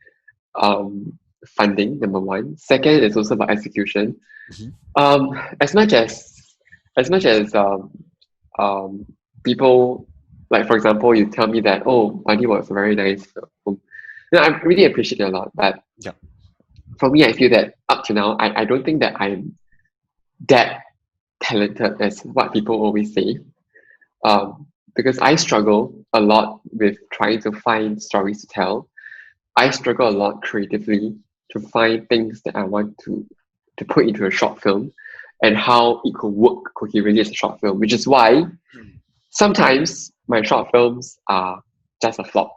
Um, Funding, number one. Second is also about execution. Mhm. Um, as much as as much as people Like for example, you tell me that, oh, Buddy was a very nice film. I really appreciate it a lot. But Yeah. for me, I feel that up to now, I don't think that I'm that talented as what people always say. Because I struggle a lot with trying to find stories to tell. I struggle a lot creatively to find things that I want to put into a short film and how it could work coherently as a short film, which is why sometimes my short films are just a flop.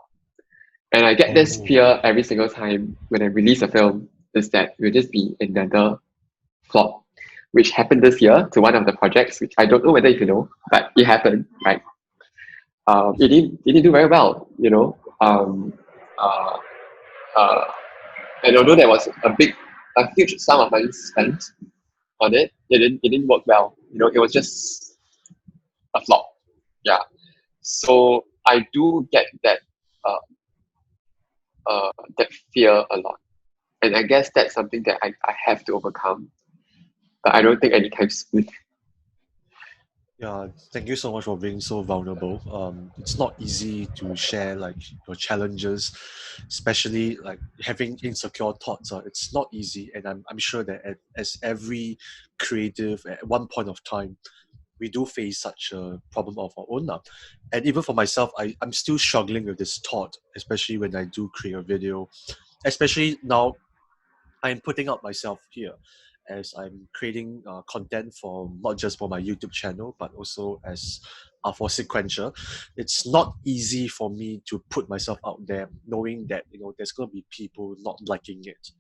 And I get this Oh. fear every single time when I release a film is that it will just be another flop, which happened this year to one of the projects, which I don't know whether if you know, but it happened, right? It didn't do very well, you know. Uh, uh, and although there was a huge sum of money spent on it, it didn't work well. You know, it was just a flop. Yeah. So I do get uh, that fear a lot, and I guess that's something that I have to overcome. But I don't think anytime soon. Yeah, thank you so much for being so vulnerable. It's not easy to share like your challenges, especially like having insecure thoughts. It's not easy, and I'm sure that as every creative at one point of time, we do face such a problem of our own now. And even for myself, I'm still struggling with this thought, especially when I do create a video, especially now I'm putting out myself here as I'm creating content for not just for my YouTube channel, but also as for sequential. It's not easy for me to put myself out there, knowing that there's gonna be people not liking it,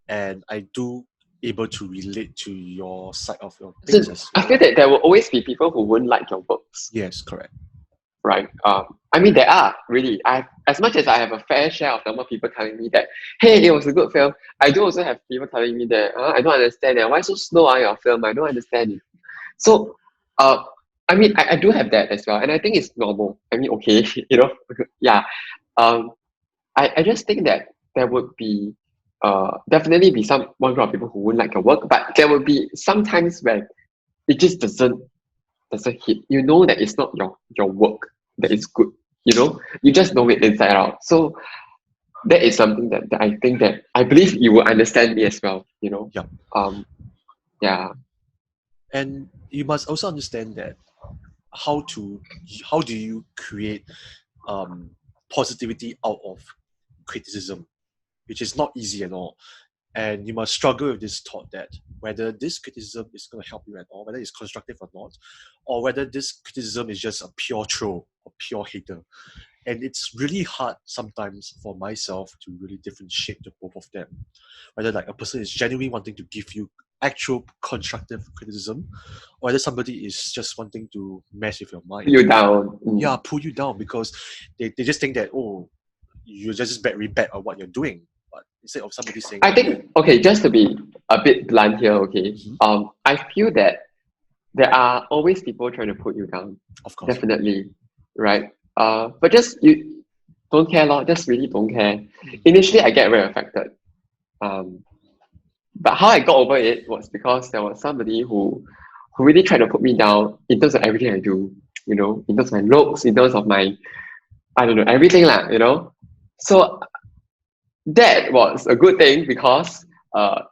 and I do able to relate to your side of your So things as I well. feel that there will always be people who won't like your works, Yes, correct. right? I mean, there are really. As much as I have a fair share of number of people telling me that, hey, it was a good film. I do also have people telling me that, I don't understand it. Why so slow on your film? I don't understand it. So, uh, I mean, I do have that as well, and I think it's normal. I mean, okay, yeah. Um, I just think that there would be definitely be one group of people who wouldn't like your work, but there will be some times when it just doesn't hit. You know that it's not your work that is good. You just know it inside out. So that is something that I think that I believe you will understand me as well. Yeah. Um, yeah. And you must also understand that how to how do you create um, positivity out of criticism, which is not easy at all. And you must struggle with this thought that whether this criticism is going to help you at all, whether it's constructive or not, or whether this criticism is just a pure troll or pure hater. And it's really hard sometimes for myself to really differentiate the both of them. Whether like a person is genuinely wanting to give you actual constructive criticism, or whether somebody is just wanting to mess with your mind. You down. Yeah, pull you down because they just think that, oh, you're just very bad at what you're doing. But instead of somebody saying I that, think, okay, just to be a bit blunt here, okay. mhm, I feel that there are always people trying to put you down. of course, Definitely. Right. But just you don't care, lor. Just really don't care. mm, Initially I get very affected. Um, but how I got over it was because there was somebody who really tried to put me down in terms of everything I do, in terms of my looks, in terms of my, I don't know, everything lah. So that was a good thing because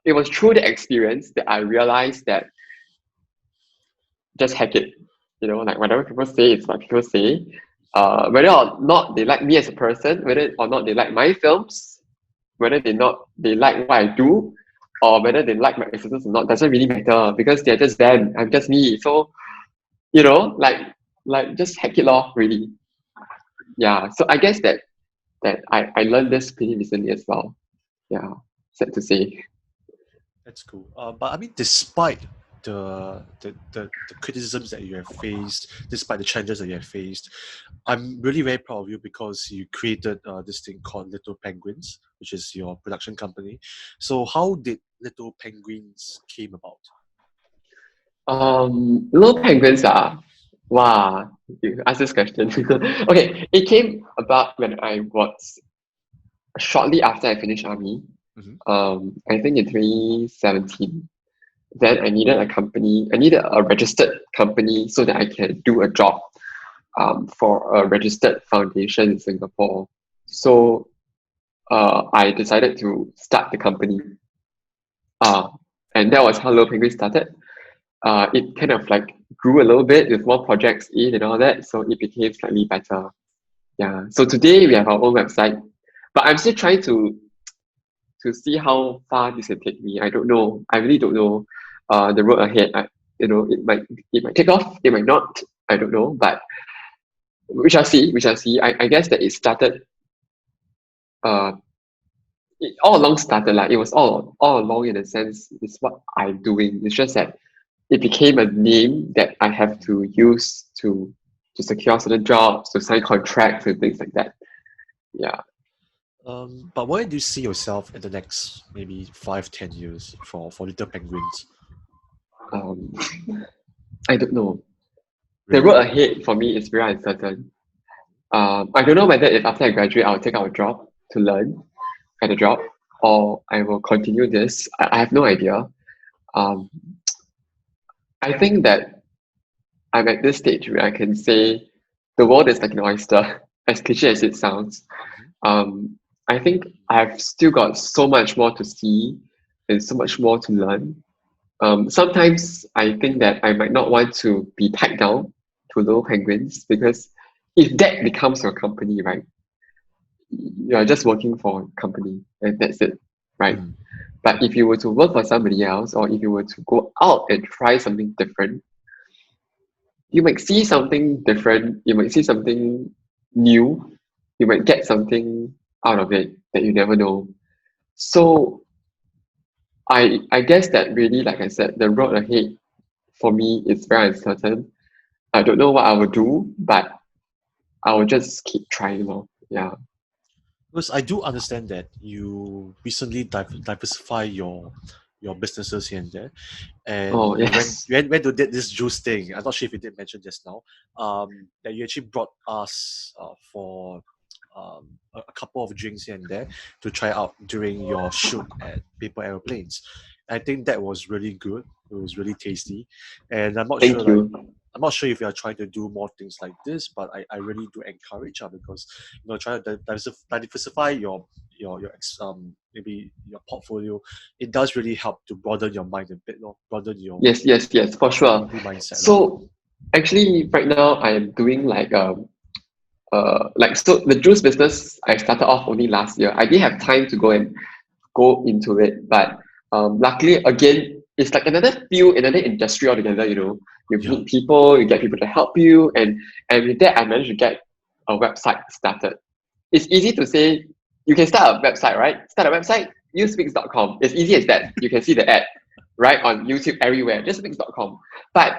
it was through the experience that I realized that just heck it. Like whatever people say, it's what people say. Whether or not they like me as a person, whether or not they like my films, whether they like what I do, or whether they like my existence or not, doesn't really matter because they're just them. I'm just me. So, like just heck it off, really. Yeah. So I guess that I learned this pretty recently as well. Yeah. Sad to say. that's cool. But I mean, despite the criticisms that you have faced, despite the challenges that you have faced, I'm really very proud of you because you created this thing called Little Penguins, which is your production company. So how did Little Penguins came about? Little penguins are, wow, you ask this question. Okay, it came about when I was shortly after I finished army. Mhm. I think in 2017. Then I needed a registered company so that I can do a job for a registered foundation in Singapore. So I decided to start the company. And that was how Little Penguin started. It kind of like grew a little bit with more projects in and all that, so it became slightly better. Yeah. So today we have our own website, but I'm still trying to see how far this can take me. I don't know. I really don't know. The road ahead. It might take off. It might not. I don't know. But we shall see. We shall see. I guess that it started. It all along started like it was all along in a sense. It's what I'm doing. It's just that it became a name that I have to use to secure certain jobs, to sign contracts and things like that. Yeah. But where do you see yourself in the next maybe 5-10 years for Little Penguins? Um, I don't know. The Really? road ahead for me is very uncertain. I don't know whether if after I graduate I'll take out a job to learn, get a job, or I will continue this. I have no idea. Um, I think that I'm at this stage where I can say the world is like an oyster, as cliche as it sounds. I think I've still got so much more to see and so much more to learn. Sometimes I think that I might not want to be tied down to Little Penguins because if that becomes your company, right, you are just working for a company and that's it, right? Mm. But if you were to work for somebody else or if you were to go out and try something different, you might see something different, you might see something new, you might get something out of it that you never know. So I guess that really, like I said, the road ahead for me is very uncertain. I don't know what I will do, but I will just keep trying. Yeah. Because I do understand that you recently diversify your businesses here and there, and Oh, yes. when you did this juice thing, I'm not sure if you did mention just now, that you actually brought us for a couple of drinks here and there to try out during your shoot at Paper Aeroplanes. I think that was really good. It was really tasty, and Thank you. I'm not sure if you are trying to do more things like this, but I really do encourage because trying to diversify maybe your portfolio. It does really help to broaden your mind a bit, broaden Yes, for your sure. movie mindset, So actually, right now I am doing so the juice business I started off only last year. I didn't have time to go into it, but luckily again it's like another field, another industry altogether. You Yeah. meet people, you get people to help you, and with that I managed to get a website started. It's easy to say you can start a website, right? Start a website, use Wix.com. It's easy as that. You can see the ad right on YouTube everywhere, just Wix.com. But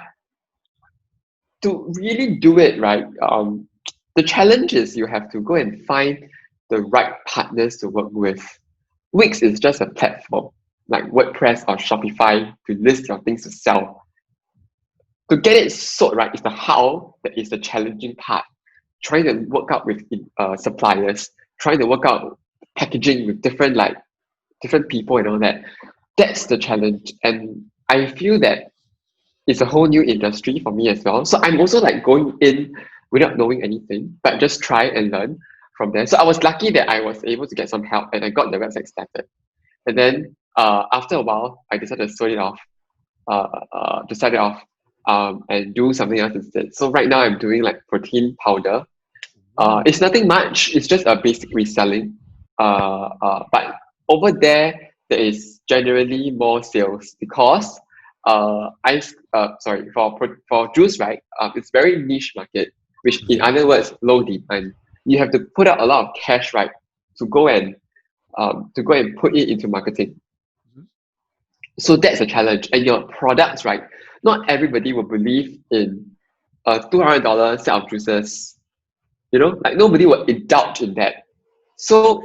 to really do it right, the challenge is you have to go and find the right partners to work with. Wix is just a platform like WordPress or Shopify to list your things to sell. To get it sold right is the how that is the challenging part. Trying to work out with suppliers, trying to work out packaging with different people and all that. That's the challenge, and I feel that it's a whole new industry for me as well. So I'm also like going in without knowing anything, but just try and learn from there. So I was lucky that I was able to get some help and I got the website started. And then after a while, I decided to sort it off, and do something else instead. So right now I'm doing like protein powder. It's nothing much. It's just a basic reselling. But over there is generally more sales because for juice, right? It's very niche market, which in other words, low demand. You have to put out a lot of cash, right, to go and put it into marketing. So that's a challenge. And your products, right? Not everybody will believe in a $200 set of juices. Like nobody will indulge in that. So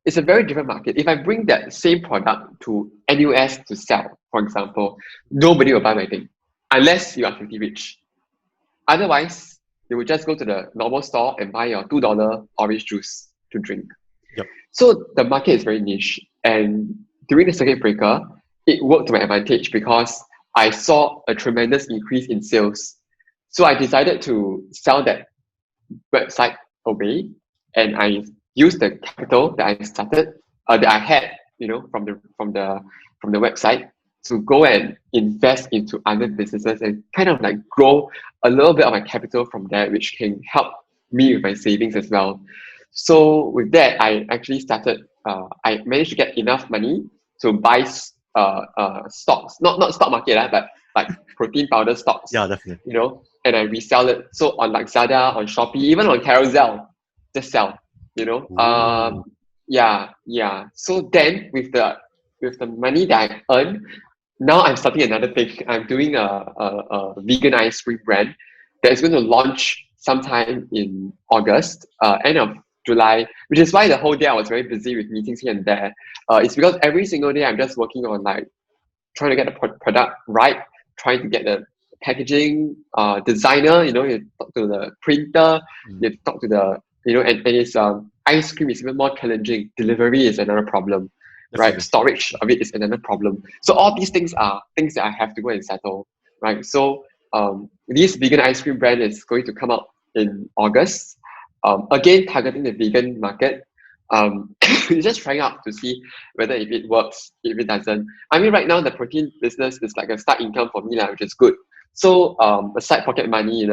it's a very different market. If I bring that same product to NUS to sell, for example, nobody will buy my thing unless you are filthy rich. Otherwise, you would just go to the normal store and buy your $2 orange juice to drink. Yep. So the market is very niche. And during the circuit breaker, it worked to my advantage because I saw a tremendous increase in sales. So I decided to sell that website away, and I used the capital that I started, that I had, from the website, to go and invest into other businesses and kind of like grow a little bit of my capital from there, which can help me with my savings as well. So with that, I actually started. I managed to get enough money to buy stocks, not stock market, but like protein powder stocks, Yeah, definitely. and I resell it. So on Lazada, on Shopee, even on Carousel, just sell. Ooh. Yeah. So then with the money that I earn, now I'm starting another thing. I'm doing a vegan ice cream brand that is going to launch sometime in August, end of July, which is why the whole day I was very busy with meetings here and there. It's because every single day I'm just working on like trying to get the product right, trying to get the packaging designer, you talk to the printer, you talk to the, and it's ice cream is even more challenging. Delivery is another problem, right? Definitely. Storage of it is another problem. So all these things are things that I have to go and settle, right? So this vegan ice cream brand is going to come out in August. Again, targeting the vegan market. Just trying out to see whether if it works, if it doesn't. I mean, right now the protein business is like a side income for me, which is good. So a side pocket money,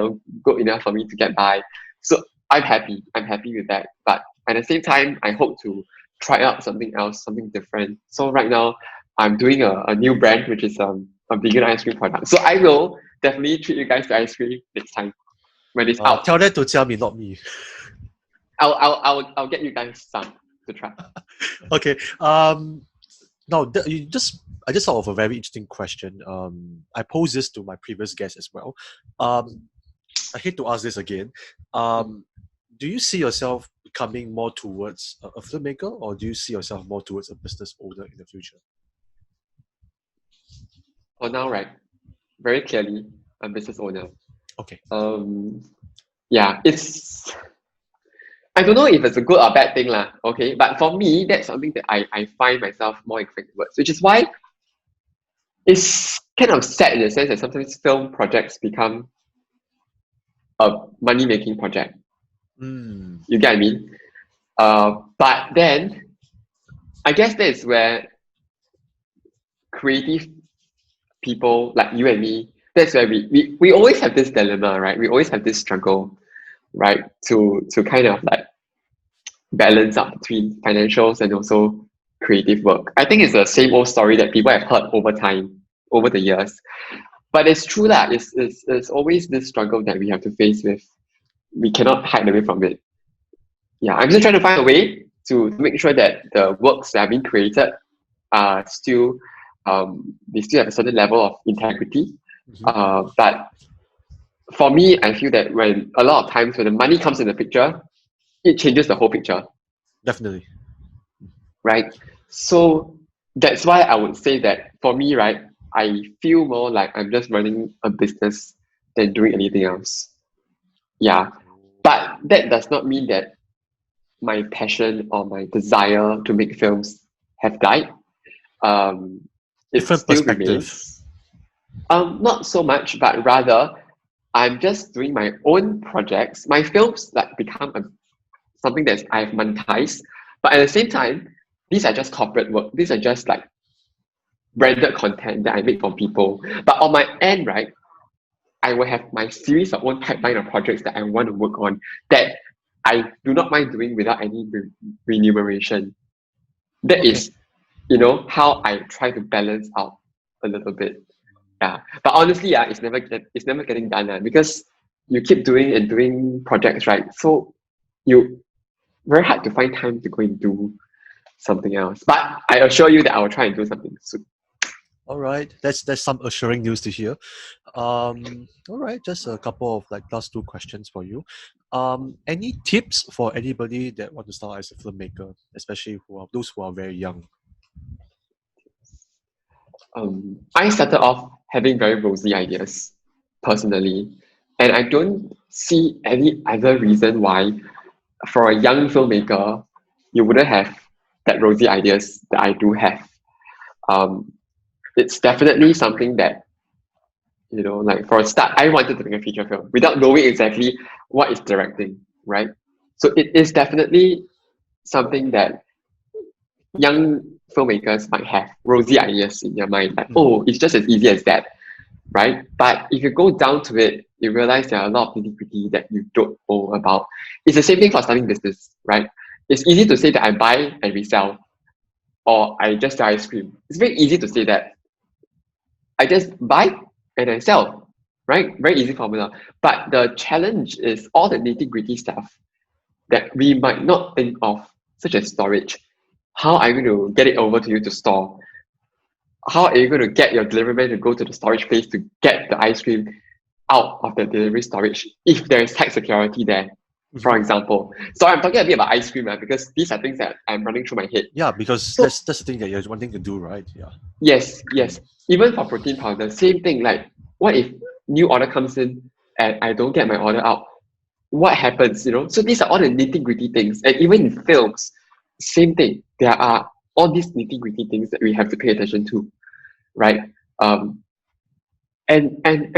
good enough for me to get by. So I'm happy. I'm happy with that. But at the same time, I hope to try out something else, something different. So right now, I'm doing a new brand, which is a vegan ice cream product. So I will definitely treat you guys to ice cream next time when it's out. Tell them to tell me, not me. I'll get you guys some to try. Okay. Now I just thought of a very interesting question. I posed this to my previous guest as well. I hate to ask this again. Do you see yourself becoming more towards a filmmaker, or do you see yourself more towards a business owner in the future? For now, right? Very clearly, I'm a business owner. Okay. Yeah, I don't know if it's a good or bad thing, lah. Okay, but for me, that's something that I find myself more inclined towards, which is why it's kind of sad in the sense that sometimes film projects become a money-making project. You get what I mean? But then, I guess that's where creative people like you and me, that's where we always have this dilemma, right? We always have this struggle, right? To kind of like balance out between financials and also creative work. I think it's the same old story that people have heard over time, over the years. But it's true that it's always this struggle that we have to face with. We cannot hide away from it. Yeah, I'm just trying to find a way to make sure that the works that are being created are still they still have a certain level of integrity. But for me, I feel that when a lot of times when the money comes in the picture, it changes the whole picture. Definitely. Right? So that's why I would say that for me, right, I feel more like I'm just running a business than doing anything else. Yeah. But that does not mean that my passion or my desire to make films have died. It Different still perspective. remains. Not so much, but rather I'm just doing my own projects. My films like become something that I've monetized, but at the same time, these are just corporate work. These are just like branded content that I make for people. But on my end, right, I will have my series of own pipeline of projects that I want to work on that I do not mind doing without any remuneration. That is, how I try to balance out a little bit. Yeah, but honestly, it's never getting done, because you keep doing and doing projects, right? So you very hard to find time to go and do something else. But I assure you that I will try and do something soon. All right, that's some assuring news to hear. All right, just a couple of like last two questions for you. Any tips for anybody that want to start as a filmmaker, especially those who are very young? I started off having very rosy ideas personally, and I don't see any other reason why for a young filmmaker you wouldn't have that rosy ideas that I do have. It's definitely something that Like for a start, I wanted to make a feature film without knowing exactly what is directing, right? So it is definitely something that young filmmakers might have rosy ideas in their mind, like, oh, it's just as easy as that, right? But if you go down to it, you realize there are a lot of nitty-gritty that you don't know about. It's the same thing for starting business, right? It's easy to say that I buy and resell, or I just sell ice cream. It's very easy to say that I just buy and I sell, right? Very easy formula. But the challenge is all the nitty-gritty stuff that we might not think of, such as storage. How are you going to get it over to you to store? How are you going to get your delivery man to go to the storage place to get the ice cream out of the delivery storage if there is tax security there, for example? So I'm talking a bit about ice cream, right? Because these are things that I'm running through my head. Yeah, because So, that's the thing that you're wanting to do, right? Yeah. yes. Even for protein powder, same thing. Like, what if new order comes in and I don't get my order out? What happens? So these are all the nitty-gritty things. And even in films, same thing. There are all these nitty-gritty things that we have to pay attention to, right? And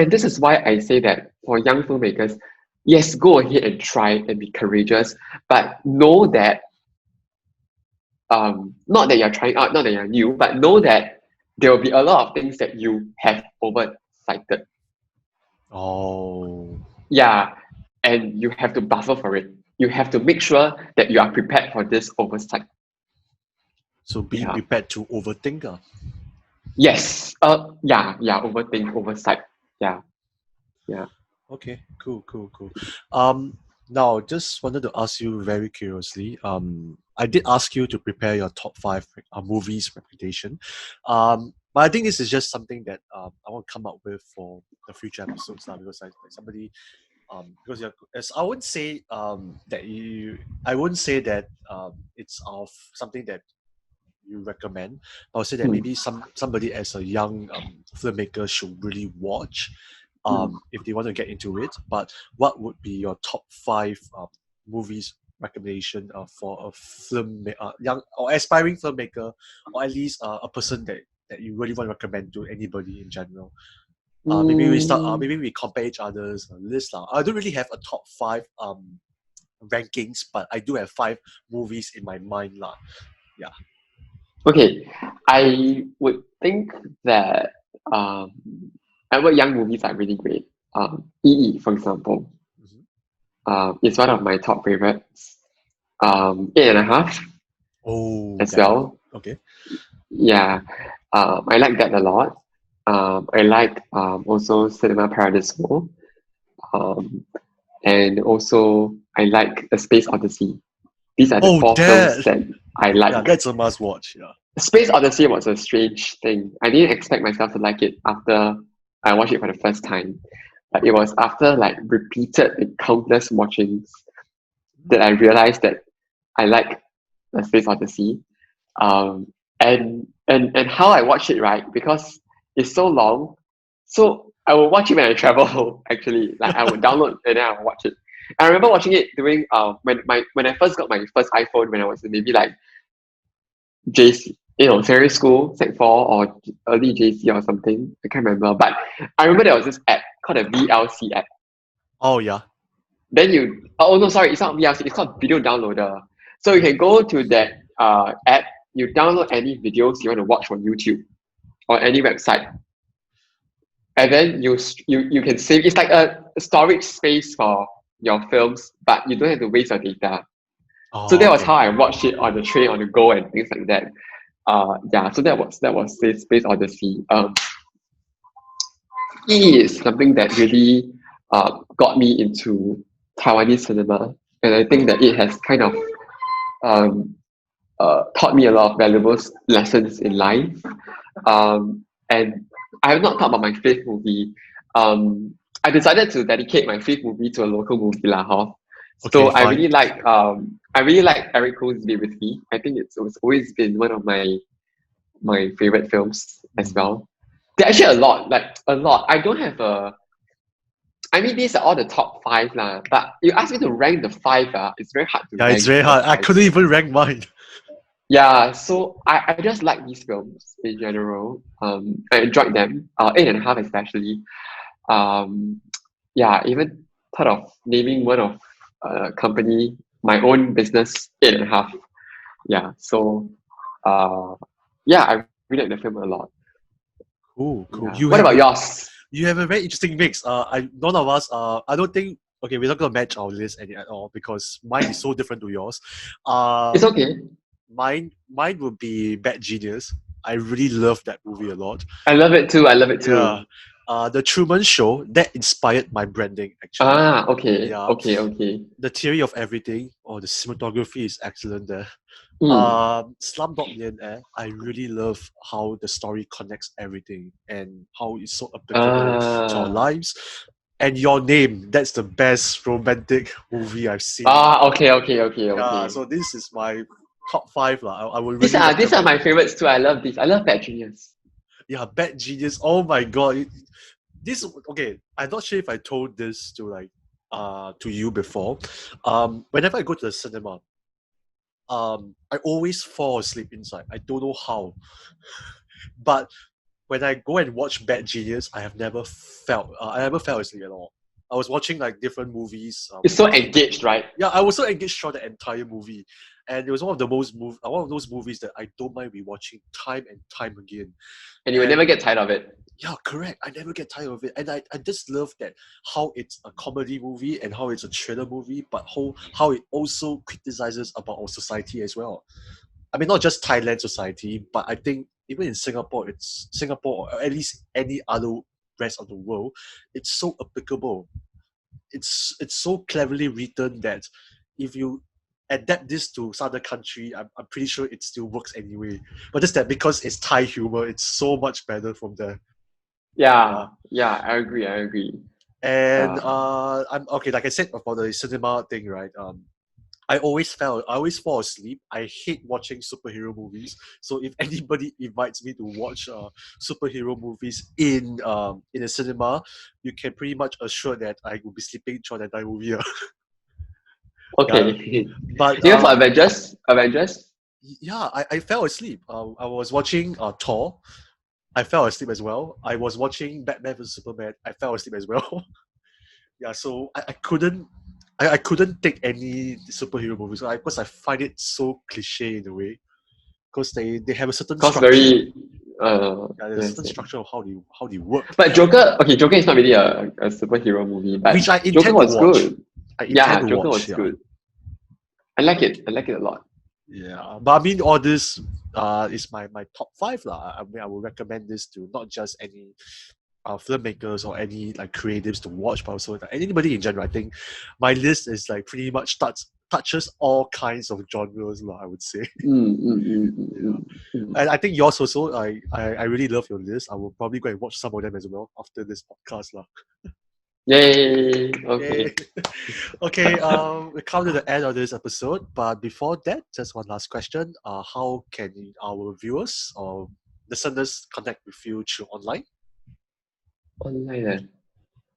this is why I say that for young filmmakers, yes, go ahead and try and be courageous, but know that not that you're trying out, not that you're new, but know that there will be a lot of things that you have oversighted. Oh. Yeah, and you have to buffer for it. You have to make sure that you are prepared for this oversight. So be prepared to overthink. Yes. Overthink, oversight. Yeah. Okay, cool. Now just wanted to ask you very curiously. I did ask you to prepare your top 5 movies reputation. But I think this is just something that I want to come up with for the future episodes now, because somebody because as I wouldn't say that it's of something that you recommend. I would say that maybe somebody as a young filmmaker should really watch if they want to get into it. But what would be your top 5 movies recommendation for a young or aspiring filmmaker, or at least a person that you really want to recommend to anybody in general? Maybe we start. Maybe we compare each other's list. I don't really have a top 5 rankings, but I do have 5 movies in my mind. Yeah. Okay, I would think that our young movies are really great. EE, for example, is one of my top favorites. 8.5 Oh, as well. Okay. Yeah, I like that a lot. I like also Cinema Paradiso. And also I like A Space Odyssey. These are the 4 films that I like. Yeah, that's a must watch. Yeah. Space Odyssey was a strange thing. I didn't expect myself to like it after I watched it for the first time. But it was after like repeated and countless watchings that I realized that I like the Space Odyssey. And how I watch it, right? Because it's so long. So I will watch it when I travel actually. Like I would download and then I will watch it. I remember watching it during when I first got my first iPhone when I was maybe like JC, secondary school, Sec 4 or early JC or something. I can't remember. But I remember there was this app called a VLC app. Oh yeah. Then it's not VLC, it's called Video Downloader. So you can go to that app, you download any videos you want to watch on YouTube or any website. And then you can save. It's like a storage space for your films, but you don't have to waste your data. So that was how I watched it on the train, on the go, and things like that. So that was Space Odyssey. It is something that really got me into Taiwanese cinema, and I think that it has kind of taught me a lot of valuable lessons in life. And I have not talked about my 5th movie. I decided to dedicate my 5th movie to a local movie lah. So I really like Eric Koh's Be With Me. I think it's always been one of my favorite films as well. There are actually a lot. I don't have I mean, these are all the top 5 lah. But you ask me to rank the 5, it's very hard to rank. Yeah, it's very hard. I couldn't even rank mine. Yeah, so I just like these films in general. I enjoyed them. 8.5 especially. Um, yeah, even thought of naming one of company, my own business, 8.5. Yeah, so uh, yeah, I really like the film a lot. Cool, cool. Yeah. What about yours? You have a very interesting mix. None of us. I don't think. Okay, we're not gonna match our list at all because mine is so different to yours. It's Um, okay. mine would be Bad Genius. I really love that movie a lot. I love it too. I love it Yeah. too. The Truman Show that inspired my branding actually. Ah, okay, Yeah. okay, okay. The Theory of Everything or the cinematography is excellent there. Mm. Slumdog Millionaire, I really love how the story connects everything and how it's so applicable to our Ah, lives. And Your Name, that's the best romantic movie I've seen. okay, okay, okay, Yeah, okay. so this is my top five. I would These really are recommend. my favorites too. I love these. I love Bad Genius. Yeah, Bad Genius. Oh my god. This okay, I'm not sure if I told this to you before. Whenever I go to the cinema, I always fall asleep inside. I don't know how. But when I go and watch Bad Genius, I never fell asleep at all. I was watching like different movies It's with so my engaged, right? yeah, I was so engaged throughout the entire movie, and it was one of those movies that I don't mind rewatching time and time again. And you will And never get tired of it. yeah, correct. I never get tired of it, and I just love that how it's a comedy movie and how it's a thriller movie, but how it also criticizes about our society as well. I mean, not just Thailand society, but I think even in Singapore, it's Singapore or at least any other rest of the world, it's so applicable. It's so cleverly written that if you adapt this to some other country, I'm pretty sure it still works anyway. But just that because it's Thai humor, it's so much better from there. Yeah. Yeah, yeah, I agree. I agree. And Uh, I'm okay, like I said about the cinema thing, right? I always fall asleep. I hate watching superhero movies. So if anybody invites me to watch superhero movies in a cinema, you can pretty much assure that I will be sleeping throughout the entire movie. Yeah. okay. But Even for Avengers. yeah, I fell asleep. I was watching Thor. I fell asleep as well. I was watching Batman vs Superman. I fell asleep as well. Yeah, so I couldn't take any superhero movies because I find it so cliche in a way. Because they have a certain Cause structure. very Yeah, there's a yes, certain yes. structure of how they work, But Joker is not really a superhero movie, but which I Joker intend to was watch. good. I intend Yeah, to Joker watch. was Yeah, good. I like it. I like it a lot. yeah. But I mean, all this is my top five lah. I mean, I would recommend this to not just any filmmakers or any like creatives to watch, but also like, anybody in general. I think my list is like pretty much touches all kinds of genres, lah, I would say. Yeah. Mm. And I think yours also. I really love your list. I will probably go and watch some of them as well after this podcast, lah. Yay! Yay. Okay. Okay. We come to the end of this episode, but before that, just one last question. How can our viewers or listeners connect with you through online? Online.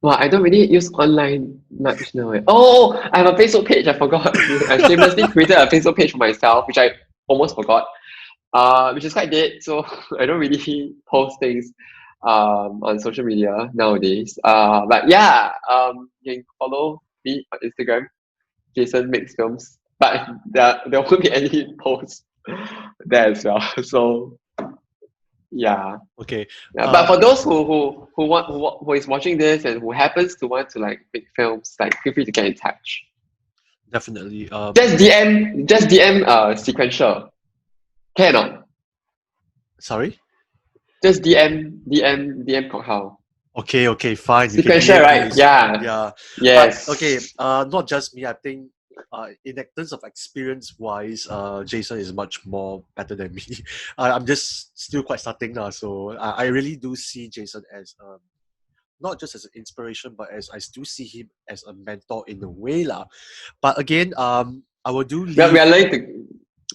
Well, I don't really use online much now. Oh, I have a Facebook page. I forgot. I shamelessly created a Facebook page for myself, which I almost forgot. Which is quite dead. So I don't really post things on social media nowadays. But yeah, you can follow me on Instagram, Jason Makes Films. But there won't be any posts there as well. So yeah. Okay. Yeah, but for those who is watching this and who happens to want to like make films, like feel free to get in touch. Definitely. Just DM sequential. Can or not? Sorry. Just DM Kok Hao. Okay, fine. You can Sequential, DM me. right? Yeah. Yeah. But okay, Yes. not just me. I think in terms of experience wise, Jason is much more better than me. I'm just still quite starting now, so I really do see Jason as not just as an inspiration, but as I still see him as a mentor in a way lah. But again, I will do We leave. are learning to.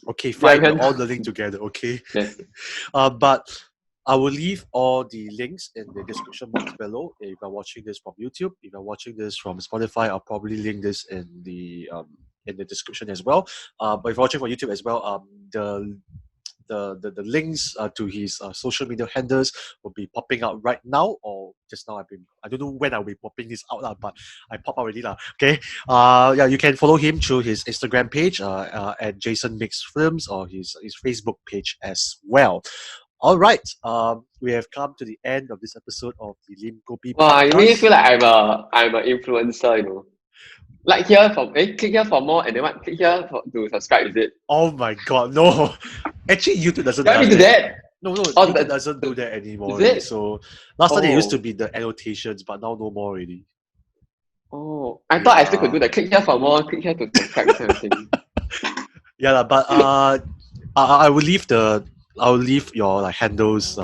Okay, Yeah, we fine. We're can. all learning together. Okay. Yes. But I will leave all the links in the description box below. If you're watching this from YouTube, if you're watching this from Spotify, I'll probably link this in the description as well. But if you're watching from YouTube as well, the links to his social media handles will be popping out right now, or just now. I don't know when I'll be popping this out lah, but I pop out already lah. Okay. Yeah, you can follow him through his Instagram page at Jason Mix Films, or his Facebook page as well. All right. We have come to the end of this episode of the Lim Kopi Wow, you make me podcast. feel like I'm an influencer, you know. Like here for click here for more, and then what? Click here to subscribe. Is it? Oh my god, no! Actually, YouTube doesn't. You want me to do that? No, Oh, YouTube doesn't do that anymore. Is it? Already. So last time it used to Oh. be the annotations, but now no more already. Oh, I thought I still could do that. Click here for more. Click here to subscribe. Kind of thing. Yeah, lah, but I will leave your like handles.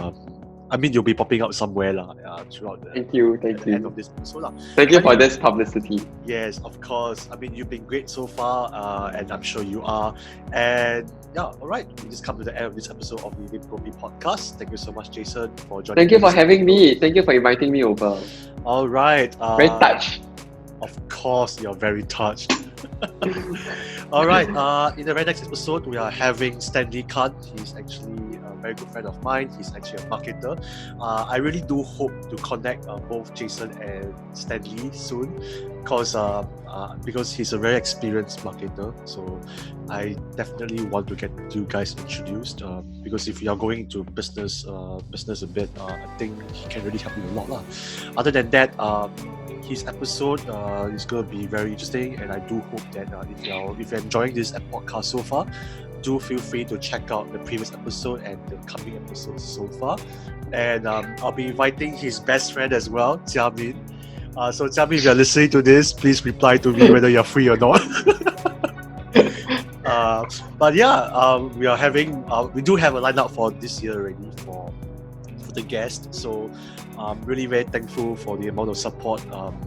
I mean, you'll be popping out somewhere lah. Throughout the Thank you. end of this episode lah. Thank you for this publicity. Yes, of course. I mean, you've been great so far, and I'm sure you are. And yeah, all right. We just come to the end of this episode of the Lim Kopi podcast. Thank you so much, Jason, for joining. Thank you for this having episode. me. Thank you for inviting me over. All right. Very touched. Of course, you're very touched. All right. In the very next episode, we are having Stanley Khan. He's actually a very good friend of mine. He's actually a marketer. I really do hope to connect both Jason and Stanley soon, because he's a very experienced marketer. So I definitely want to get you guys introduced. Because if you are going into business a bit, I think he can really help you a lot lah. Other than that, his episode is going to be very interesting, and I do hope that if you're enjoying this podcast so far, do feel free to check out the previous episode and the coming episodes so far. And I'll be inviting his best friend as well, Jia Min. So Jia Min, if you're listening to this, please reply to me whether you're free or not. But yeah, we do have a lineup for this year already for the guest. So I'm really very thankful for the amount of support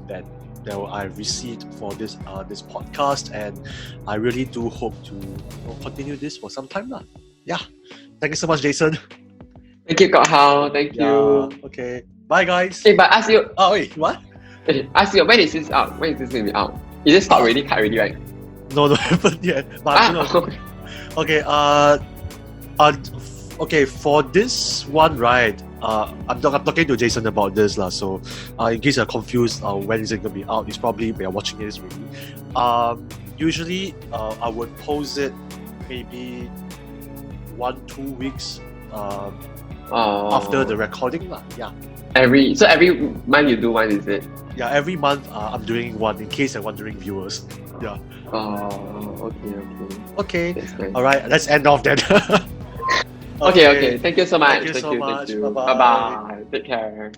that I've received for this podcast, and I really do hope to continue this for some time lah. Yeah, thank you so much, Jason. Thank you, Kok Hao. Thank you. Okay, bye guys. Hey, but ask you. Oh wait, what? Ask you. When is this out? When is this going to be out? Is it start already? Cut already, right? No, haven't yet. But I'm gonna, okay. Okay. For this one, right? I'm talking to Jason about this lah. So, in case you're confused, when is it gonna be out? It's probably we are watching this already. Usually, I would post it maybe 1-2 weeks after the recording lah. Yeah. Every month you do one, is it? Yeah, every month I'm doing one, in case you're wondering, viewers. Yeah. Oh, okay. Okay. That's nice. All right. Let's end off then. Okay. Thank you so much. Thank you so much. Bye-bye. Bye bye. Take care.